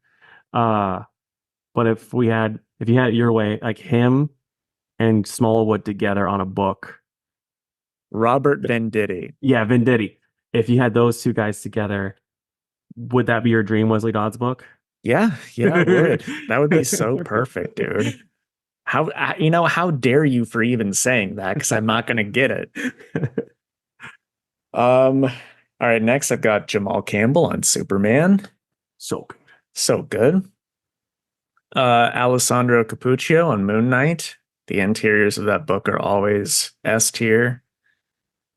But if you had it your way, like him and Smallwood together on a book. Robert Venditti. Yeah, Venditti. If you had those two guys together, would that be your dream Wesley Dodd's book? Yeah, it would. That would be so perfect, dude. How dare you for even saying that? Because I'm not going to get it. All right, next I've got Jamal Campbell on Superman. So good. So good. Alessandro Capuccio on Moon Knight. The interiors of that book are always S tier.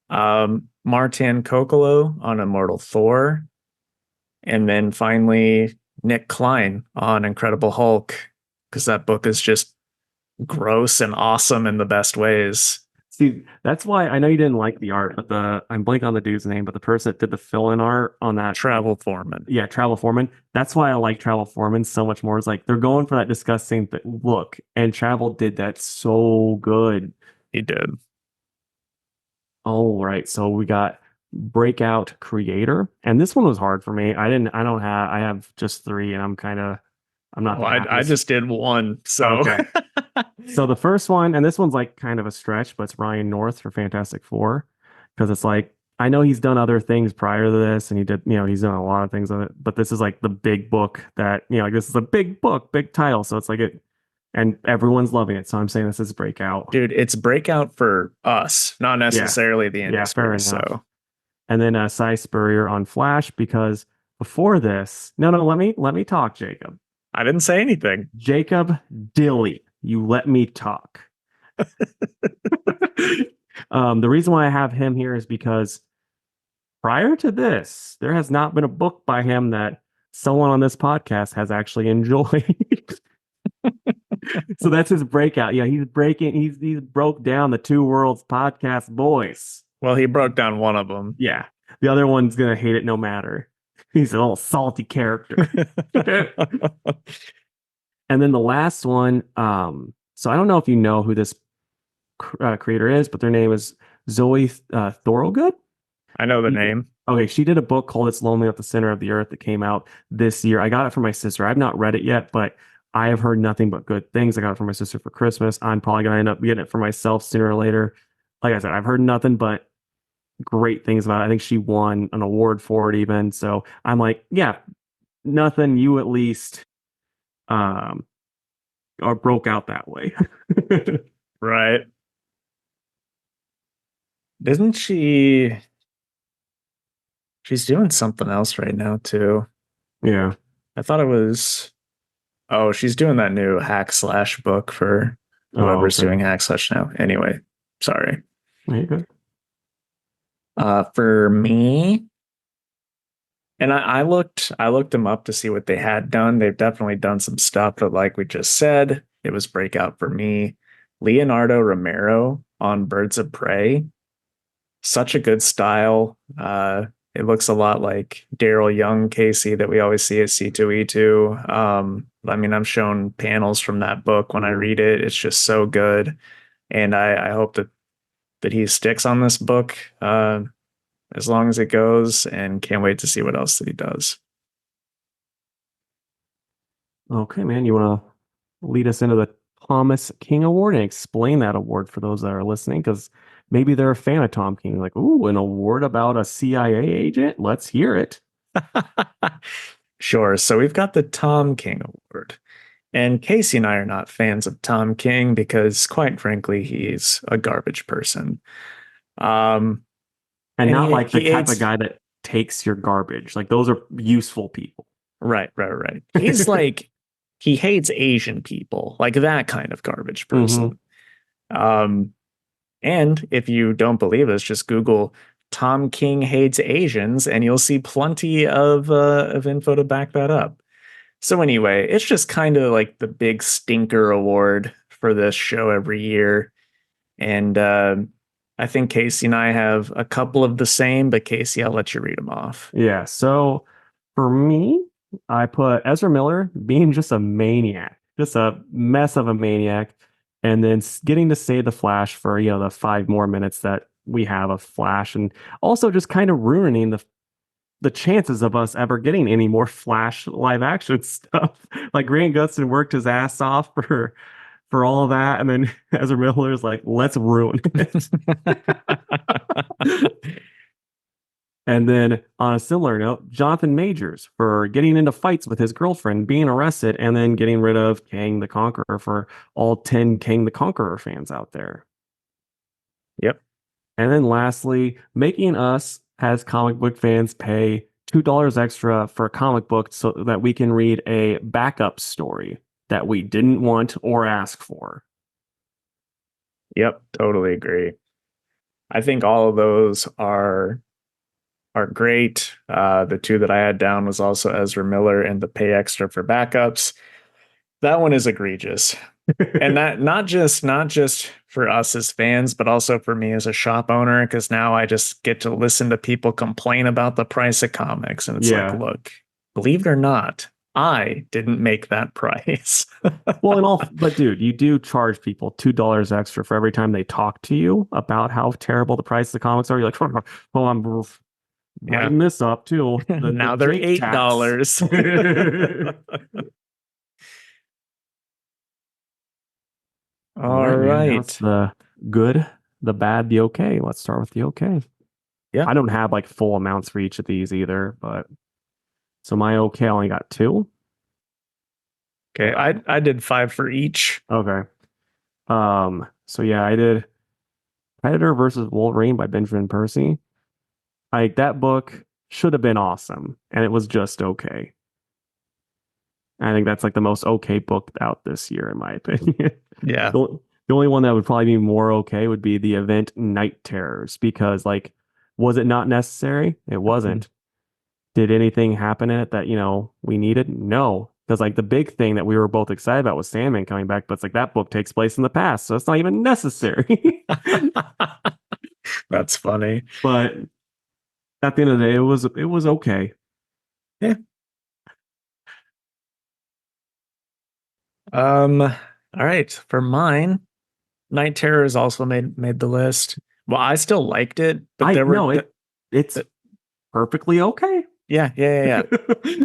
Martin Kokolo on Immortal Thor. And then finally, Nick Klein on Incredible Hulk, because that book is just gross and awesome in the best ways. See, that's why I know you didn't like the art, but I'm blanking on the dude's name, but the person that did the fill-in art on that Travel Foreman. Yeah, Travel Foreman. That's why I like Travel Foreman so much more. It's like they're going for that disgusting look, and Travel did that so good. He did. All right, so we got Breakout Creator, and this one was hard for me. I have just three, and I'm not. I just did one. So okay. So the first one, and this one's like kind of a stretch, but it's Ryan North for Fantastic Four, because it's like I know he's done other things prior to this, and he's done a lot of things on it, but this is like the big book that like this is a big book, big title, so it's like it, and everyone's loving it. So I'm saying this is Breakout, dude. It's Breakout for us, not necessarily the industry. Fair enough. So, and then Cy Spurrier on Flash, because before this, no, let me talk, Jacob. I didn't say anything. Jacob Dilly, you let me talk. The reason why I have him here is because prior to this, there has not been a book by him that someone on this podcast has actually enjoyed. So that's his breakout. Yeah, he's broke down the Two Worlds podcast boys. Well, he broke down one of them. Yeah. The other one's gonna hate it no matter. He's a little salty character. And then the last one, so I don't know if you know who this creator is, but their name is Zoe Thorogood. I know the name. Okay, she did a book called It's Lonely at the Center of the Earth that came out this year. I got it for my sister. I've not read it yet, but I have heard nothing but good things. I got it for my sister for Christmas. I'm probably going to end up getting it for myself sooner or later. Like I said, I've heard nothing but great things about it. I think she won an award for it even. So I'm like, yeah, nothing. You at least or broke out that way. Right. Isn't she? She's doing something else right now too. Yeah. I thought it was. Oh, she's doing that new Hack Slash book for whoever's doing Hack Slash now. Anyway, sorry. There you go. For me, and I looked them up to see what they had done. They've definitely done some stuff, but like we just said, it was breakout for me. Leonardo Romero on Birds of Prey. Such a good style. It looks a lot like Daryl Young Casey that we always see at C2E2. I mean, I'm shown panels from that book when I Mhm. read it. It's just so good. And I hope that he sticks on this book as long as it goes, and can't wait to see what else that he does. Okay, man, you want to lead us into the Thomas King Award and explain that award for those that are listening? Because maybe they're a fan of Tom King. Like, ooh, an award about a CIA agent? Let's hear it. Sure. So we've got the Tom King Award. And Casey and I are not fans of Tom King because, quite frankly, he's a garbage person. Um, And and not like the he type of hates guy that takes your garbage. Like, those are useful people. right. He's like he hates Asian people, like that kind of garbage Hmm. person. Um, and if you don't believe us, just Google Tom King hates Asians, and you'll see plenty of info to back that up. So anyway, it's just kind of like the big stinker award for this show every year. And I think Casey and I have a couple of the same, but Casey, I'll let you read them off. Yeah. So for me, I put Ezra Miller being just a maniac, just a mess of a maniac, and then getting to save the Flash for, the 5 more minutes that we have of Flash, and also just kind of ruining the chances of us ever getting any more Flash live action stuff. Like Grant Gustin worked his ass off for all of that, and then Ezra Miller's like, let's ruin it. And then on a similar note, Jonathan Majors for getting into fights with his girlfriend, being arrested, and then getting rid of Kang the Conqueror for all 10 Kang the Conqueror fans out there. Yep. And then lastly, making us as comic book fans pay $2 extra for a comic book so that we can read a backup story that we didn't want or ask for. Yep. Totally agree. I think all of those are great. The two that I had down was also Ezra Miller and the pay extra for backups. That one is egregious. And that not just for us as fans, but also for me as a shop owner, because now I just get to listen to people complain about the price of comics. And it's like, Yeah. look, believe it or not, I didn't make that price. Well, but dude, you do charge people $2 extra for every time they talk to you about how terrible the price of the comics are. You're like, well, I'm Yeah. writing this up too. The Now they're Jake tax. $8. All All right, man. That's right. the good, the bad, the okay. Let's start with the okay. Yeah. I don't have like full amounts for each of these either, but so my okay I only got two. Okay. I did five for each. Okay. So yeah, I did Predator versus Wolverine by Benjamin Percy. Like that book should have been awesome, and it was just okay. I think that's like the most okay book out this year, in my opinion. Yeah. The only one that would probably be more okay would be the event Night Terrors, because like, was it not necessary? It wasn't. Did anything happen in it that, we needed? No. Because like the big thing that we were both excited about was Sandman coming back, but it's like that book takes place in the past, so it's not even necessary. That's funny. But at the end of the day, it was okay. Yeah. All right. For mine, Night Terrors also made the list. Well, I still liked it, but I there were no, it's th- perfectly okay. yeah.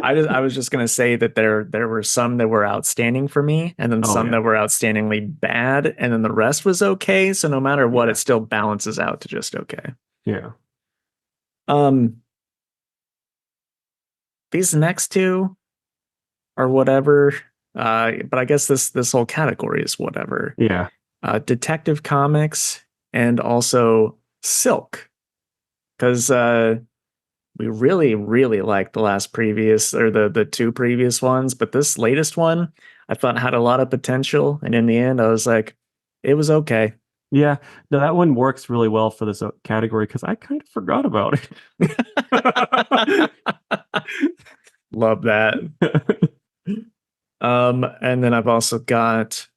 I was just gonna say that there were some that were outstanding for me, and then Oh some yeah. that were outstandingly bad, and then the rest was okay. So no matter what, Yeah. it still balances out to just okay. Yeah. Um, these next two are whatever. But I guess this whole category is whatever. Yeah. Detective Comics and also Silk, because we really liked the last previous or the two previous ones, but this latest one I thought had a lot of potential, and in the end, I was like, it was okay. Yeah. No, that one works really well for this category because I kind of forgot about it. Love that. And then I've also got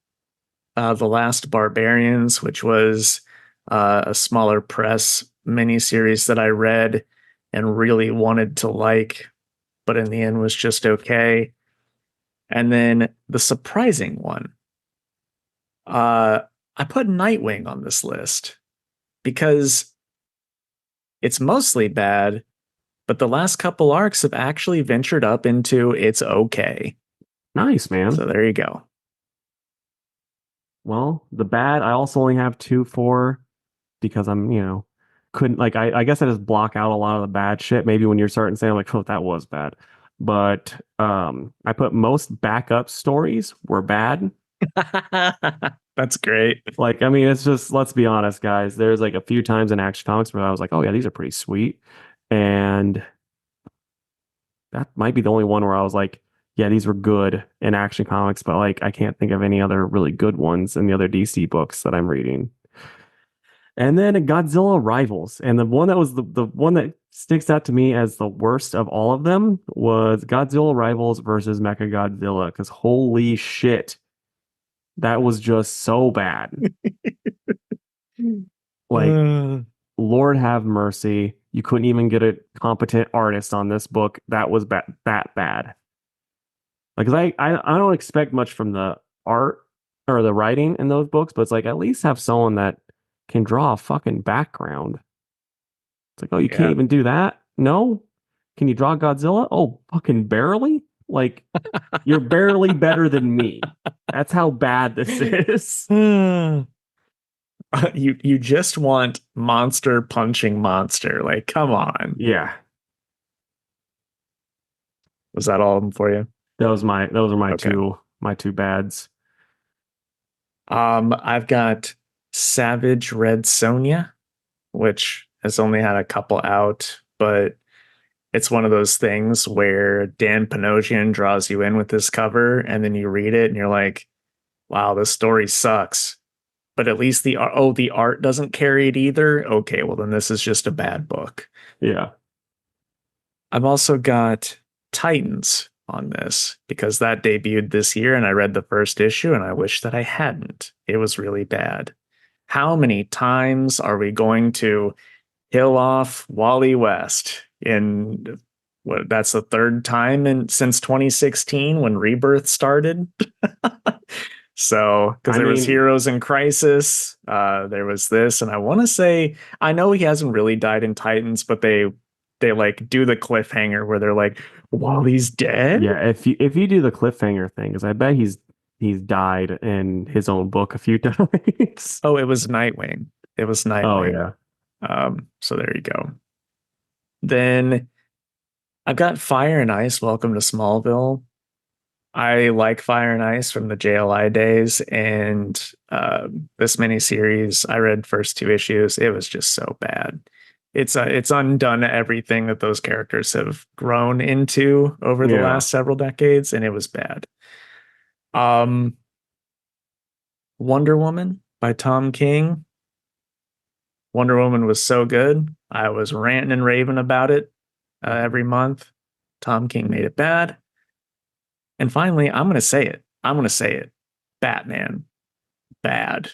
The Last Barbarians, which was a smaller press miniseries that I read. and really wanted to like, but in the end was just okay. And then the surprising one, uh, I put Nightwing on this list because it's mostly bad, but the last couple arcs have actually ventured up into it's okay. Nice, man. So there you go. Well, the bad, I also only have two for because I'm, couldn't like I guess I just block out a lot of the bad shit. Maybe when you're starting saying like, oh, that was bad. But I put most backup stories were bad. That's great. Like, I mean, it's just let's be honest, guys. There's like a few times in Action Comics where I was like, oh yeah, these are pretty sweet. And that might be the only one where I was like, yeah, these were good in Action Comics, but like I can't think of any other really good ones in the other DC books that I'm reading. And then Godzilla Rivals. And the one that was the one that sticks out to me as the worst of all of them was Godzilla Rivals versus Mechagodzilla. Because holy shit, that was just so bad. Like, Uh, Lord have mercy. You couldn't even get a competent artist on this book. That was that bad. Like, 'cause I don't expect much from the art or the writing in those books, but it's like at least have someone that can draw a fucking background. It's like, oh, you can't yeah. even do that? No? Can you draw Godzilla? Oh, fucking barely? Like, you're barely better than me. That's how bad this is. You just want monster punching monster. Like, come on. Yeah. Was that all of them for you? Those are Okay. my two bads. I've got Savage Red Sonja, which has only had a couple out, but it's one of those things where Dan Panosian draws you in with this cover, and then you read it and you're like, wow, this story sucks. But at least the art doesn't carry it either. Okay, well then this is just a bad book. Yeah. I've also got Titans on this because that debuted this year and I read the first issue and I wish that I hadn't. It was really bad. How many times are we going to kill off Wally West in what that's the third time in since 2016 when Rebirth started? So, because I there was mean, Heroes in Crisis, there was this, and I want to say I know he hasn't really died in Titans, but they like do the cliffhanger where they're like, Wally's dead? yeah, if you do the cliffhanger thing, because I bet he's died in his own book a few times. Oh, it was Nightwing. It was Oh Nightwing. yeah. So there you go. Then I've got Fire and Ice, Welcome to Smallville. I like Fire and Ice from the JLI days, and this miniseries, I read first two issues. It was just so bad. It's undone everything that those characters have grown into over the Yeah. last several decades, and it was bad. Um, Wonder Woman by Tom King. Wonder Woman was so good. I was ranting and raving about it every month. Tom King made it bad. And finally, I'm going to say it. I'm going to say it. Batman. Bad.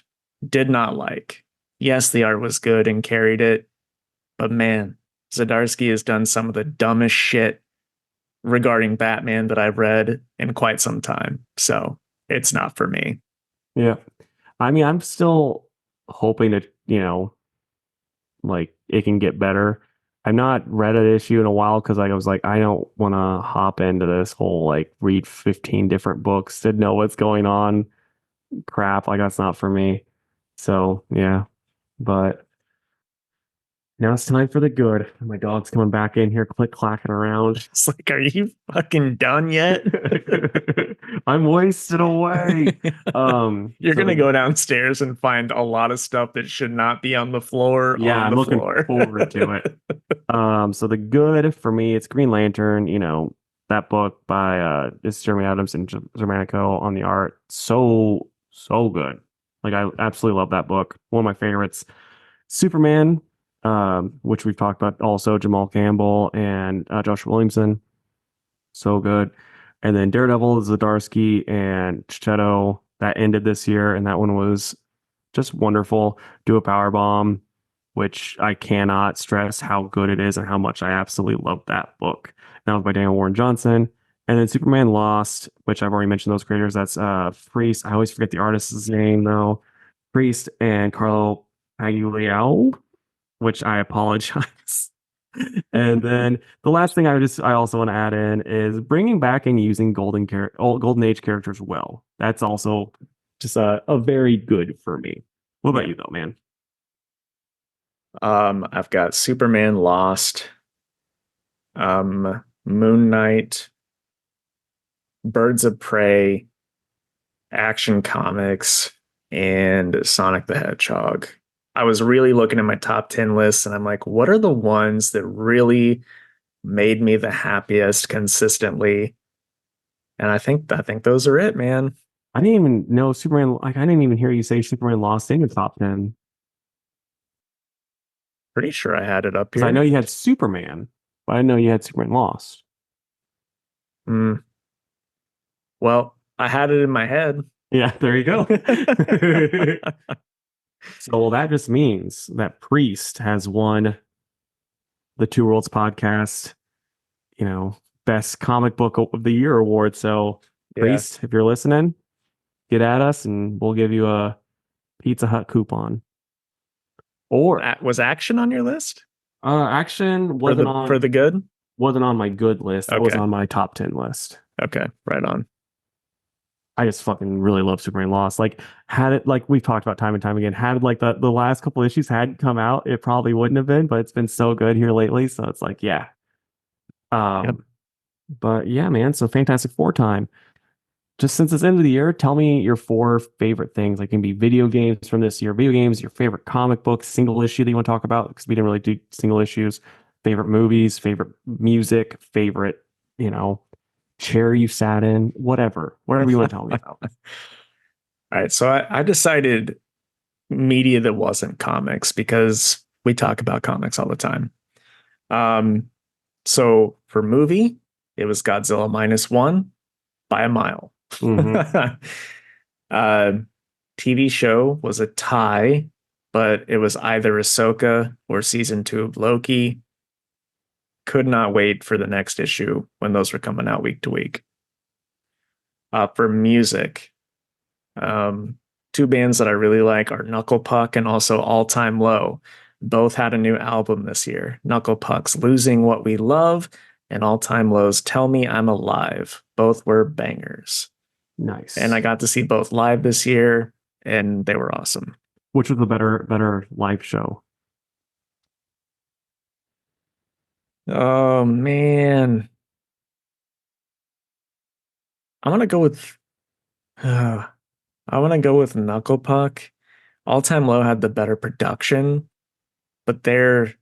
Did not like. Yes, the art was good and carried it, but man, Zdarsky has done some of the dumbest shit regarding Batman that I've read in quite some time. So it's not for me. Yeah. I mean, I'm still hoping that, like it can get better. I've not read an issue in a while because I was like, I don't want to hop into this whole like read 15 different books to know what's going on crap. Like that's not for me. So yeah, but now it's time for the good. My dog's coming back in here, click clacking around. It's like, are you fucking done yet? I'm wasted away. You're So gonna go downstairs and find a lot of stuff that should not be on the floor yeah, on I'm the looking floor. forward to it. So the good for me, it's Green Lantern, that book by it's Jeremy Adams and Germanico on the art. So good. Like I absolutely love that book. One of my favorites. Superman, which we've talked about also, Jamal Campbell and Josh Williamson. So good. And then Daredevil, Zdarsky, and Chichetto that ended this year, and that one was just wonderful. Do a power bomb. which I cannot stress how good it is and how much I absolutely love that book. That was by Daniel Warren Johnson. And then Superman Lost, which I've already mentioned those creators. That's Priest. I always forget the artist's name though. Priest and Carlo Pagliaro, which I apologize. And then the last thing I also want to add in is bringing back and using golden age characters well. That's also just a very good for me. What about Yeah. you though, man? I've got Superman Lost, Moon Knight, Birds of Prey, Action Comics, and Sonic the Hedgehog. I was really looking at my top 10 lists and I'm like, what are the ones that really made me the happiest consistently? And I think those are it, man. I didn't even know Superman. Like I didn't even hear you say Superman Lost in your top 10 Pretty sure I had it up because I know here. you had Superman, but I didn't know you had Superman Lost. Hmm. Well, I had it in my head. Yeah, there you go. So well, that just means that Priest has won the Two Worlds podcast, you know, best comic book of the year award. So Yeah. Priest, if you're listening, get at us and we'll give you a Pizza Hut coupon. Or Was Action on your list Action for the good? wasn't on my good list. That was Okay. on my top 10 list. Okay. Right on. I just fucking really love Superman Lost. Like, had it like we've talked about time and time again, had like the last couple issues hadn't come out, it probably wouldn't have been, but it's been so good here lately. So it's like, yeah. Yep. Um, but yeah, man. So Fantastic Four time. Just since it's end of the year, tell me your four favorite things. Like, it can be video games from this year, video games, your favorite comic book, single issue that you want to talk about, because we didn't really do single issues, favorite movies, favorite music, favorite, you know, chair you sat in, whatever you want to tell me about. All right. So I decided media that wasn't comics because we talk about comics all the time. Um, so for movie, it was Godzilla minus one by a mile. Hmm. uh, TV show was a tie, but it was either Ahsoka or season two of Loki. Could not wait for the next issue when those were coming out week to week. For music, um, two bands that I really like are Knuckle Puck and also All Time Low. Both had a new album this year. Knuckle Puck's Losing What We Love and All Time Low's Tell Me I'm Alive. Both were bangers. And I Nice. got to see both live this year, and they were awesome. Which was the better live show? Oh man, I'm gonna go with. I want to go with Knuckle Puck. All Time Low had the better production, but they're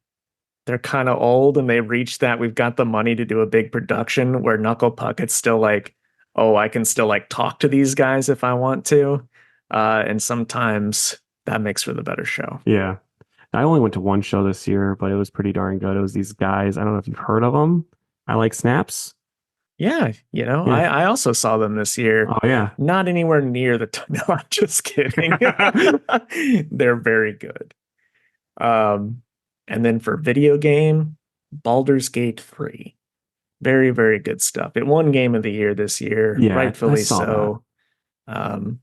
kind of old and they've reached that we've got the money to do a big production. Where Knuckle Puck, it's still like, oh, I can still like talk to these guys if I want to, and sometimes that makes for the better show. Yeah. I only went to one show this year, but it was pretty darn good. It was these guys. I don't know if you've heard of them. I like snaps. Yeah, Yeah. I also saw them this year. Oh yeah. Not anywhere near the no, I'm just kidding. They're very good. Um, and then for video game, Baldur's Gate 3. Very, very good stuff. It won Game of the Year this year, Yeah, I rightfully saw that. so. Um,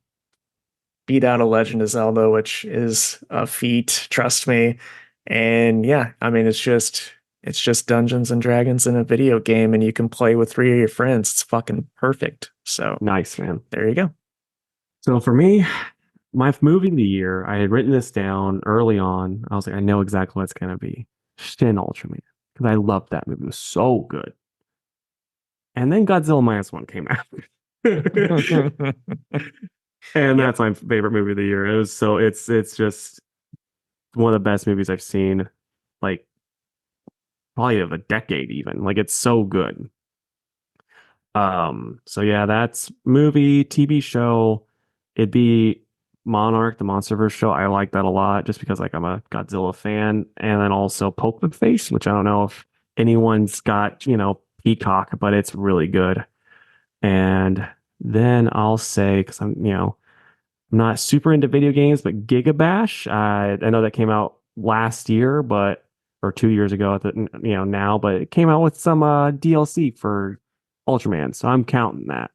beat out a Legend of Zelda, which is a feat, trust me. And yeah, I mean, it's just Dungeons and Dragons in a video game, and you can play with three of your friends. It's fucking perfect. So Nice, man. there you go. So for me, my movie of the year, I had written this down early on. I was like, I know exactly what it's gonna be. Shin Ultraman. Because I loved that movie. It was so good. And then Godzilla Minus One came out. And Yep. that's my favorite movie of the year. It was so it's just one of the best movies I've seen, like probably of a decade even. Like it's so good. So yeah, that's movie, TV show. It'd be Monarch, the Monsterverse show. I like that a lot just because like I'm a Godzilla fan. And then also Poker Face, which I don't know if anyone's got, Peacock, but it's really good. And then I'll say, because I'm not super into video games, but Gigabash. I know that came out last year, but or 2 years ago at the now, but it came out with some DLC for Ultraman, so I'm counting that.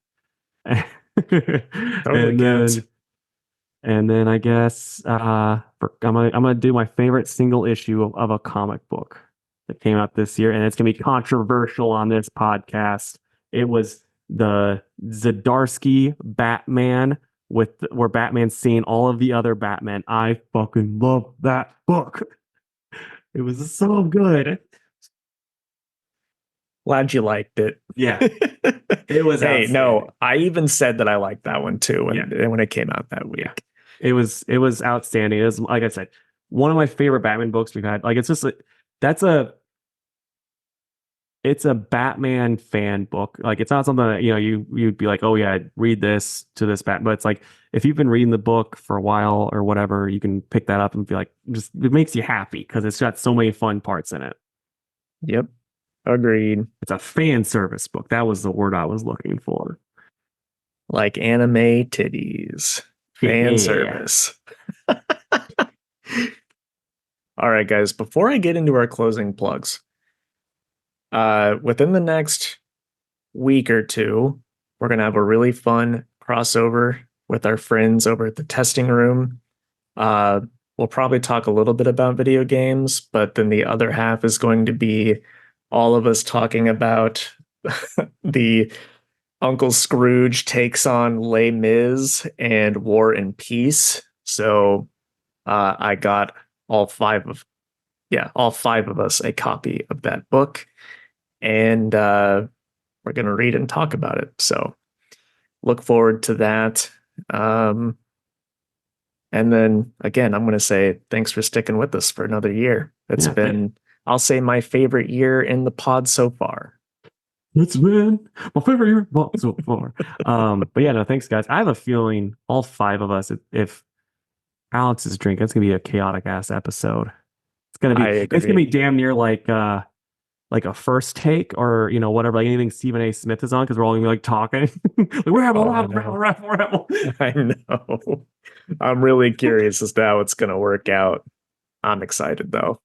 Totally And counts. then I guess I'm gonna do my favorite single issue of a comic book that came out this year, and it's gonna be controversial on this podcast. It was the Zdarsky Batman where Batman's seeing all of the other Batman. I fucking love that book. It was so good. Glad you liked it. Yeah, it was Hey, no, outstanding. I even said that I liked that one too Yeah, when it came out that yeah. week. It was outstanding. It was, like I said, one of my favorite Batman books we've had. Like it's just that's a it's a Batman fan book. Like it's not something that, you'd be like, oh yeah, read this to this Batman. But it's like if you've been reading the book for a while or whatever, you can pick that up and be like, just it makes you happy because it's got so many fun parts in it. Yep, agreed. It's a fan service book. That was the word I was looking for. Like anime titties, fan Yeah. service. All right, guys, before I get into our closing plugs, within the next week or two, we're going to have a really fun crossover with our friends over at the testing room. Uh, we'll probably talk a little bit about video games, but then the other half is going to be all of us talking about the Uncle Scrooge takes on Les Mis and War and Peace. So I got all five of all five of us a copy of that book, and we're gonna read and talk about it. So look forward to that. Um, and then again, I'm gonna say thanks for sticking with us for another year. It's Yeah. been, I'll say, my favorite year in the pod so far. It's been my favorite year so far. But yeah, no, thanks, guys. I have a feeling all five of us, if Alex is drinking, it's gonna be a chaotic ass episode. I It's gonna be agree. damn near like a first take or whatever, like anything Stephen A. Smith is on because we're all gonna be like talking. Like we're having Oh, I a know. rebel. I know. I'm really curious as to how it's gonna work out. I'm excited though.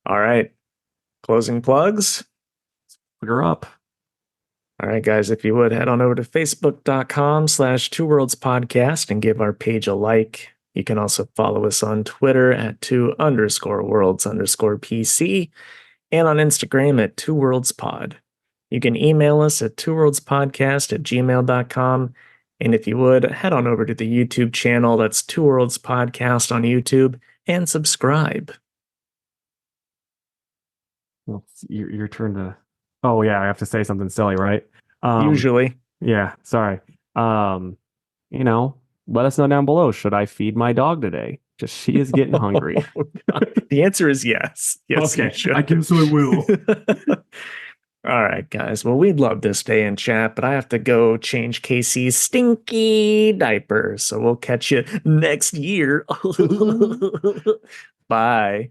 All right. Closing plugs. Figure up. All right, guys, if you would head on over to facebook.com/Two Worlds Podcast and give our page a like. You can also follow us on Twitter at two_worlds_PC and on Instagram at Two Worlds Pod. You can email us at twoworldspodcast@gmail.com. And if you would, head on over to the YouTube channel. That's Two Worlds Podcast on YouTube and subscribe. Well, it's your turn to. Oh yeah, I have to say something silly, right? Um, Usually, yeah, sorry. Um, let us know down below. Should I feed my dog today? Just she is getting hungry. the answer is yes. Yes, you Okay, I should. guess I will. All right, guys. Well, we'd love to stay in chat, but I have to go change Casey's stinky diaper. So we'll catch you next year. Bye.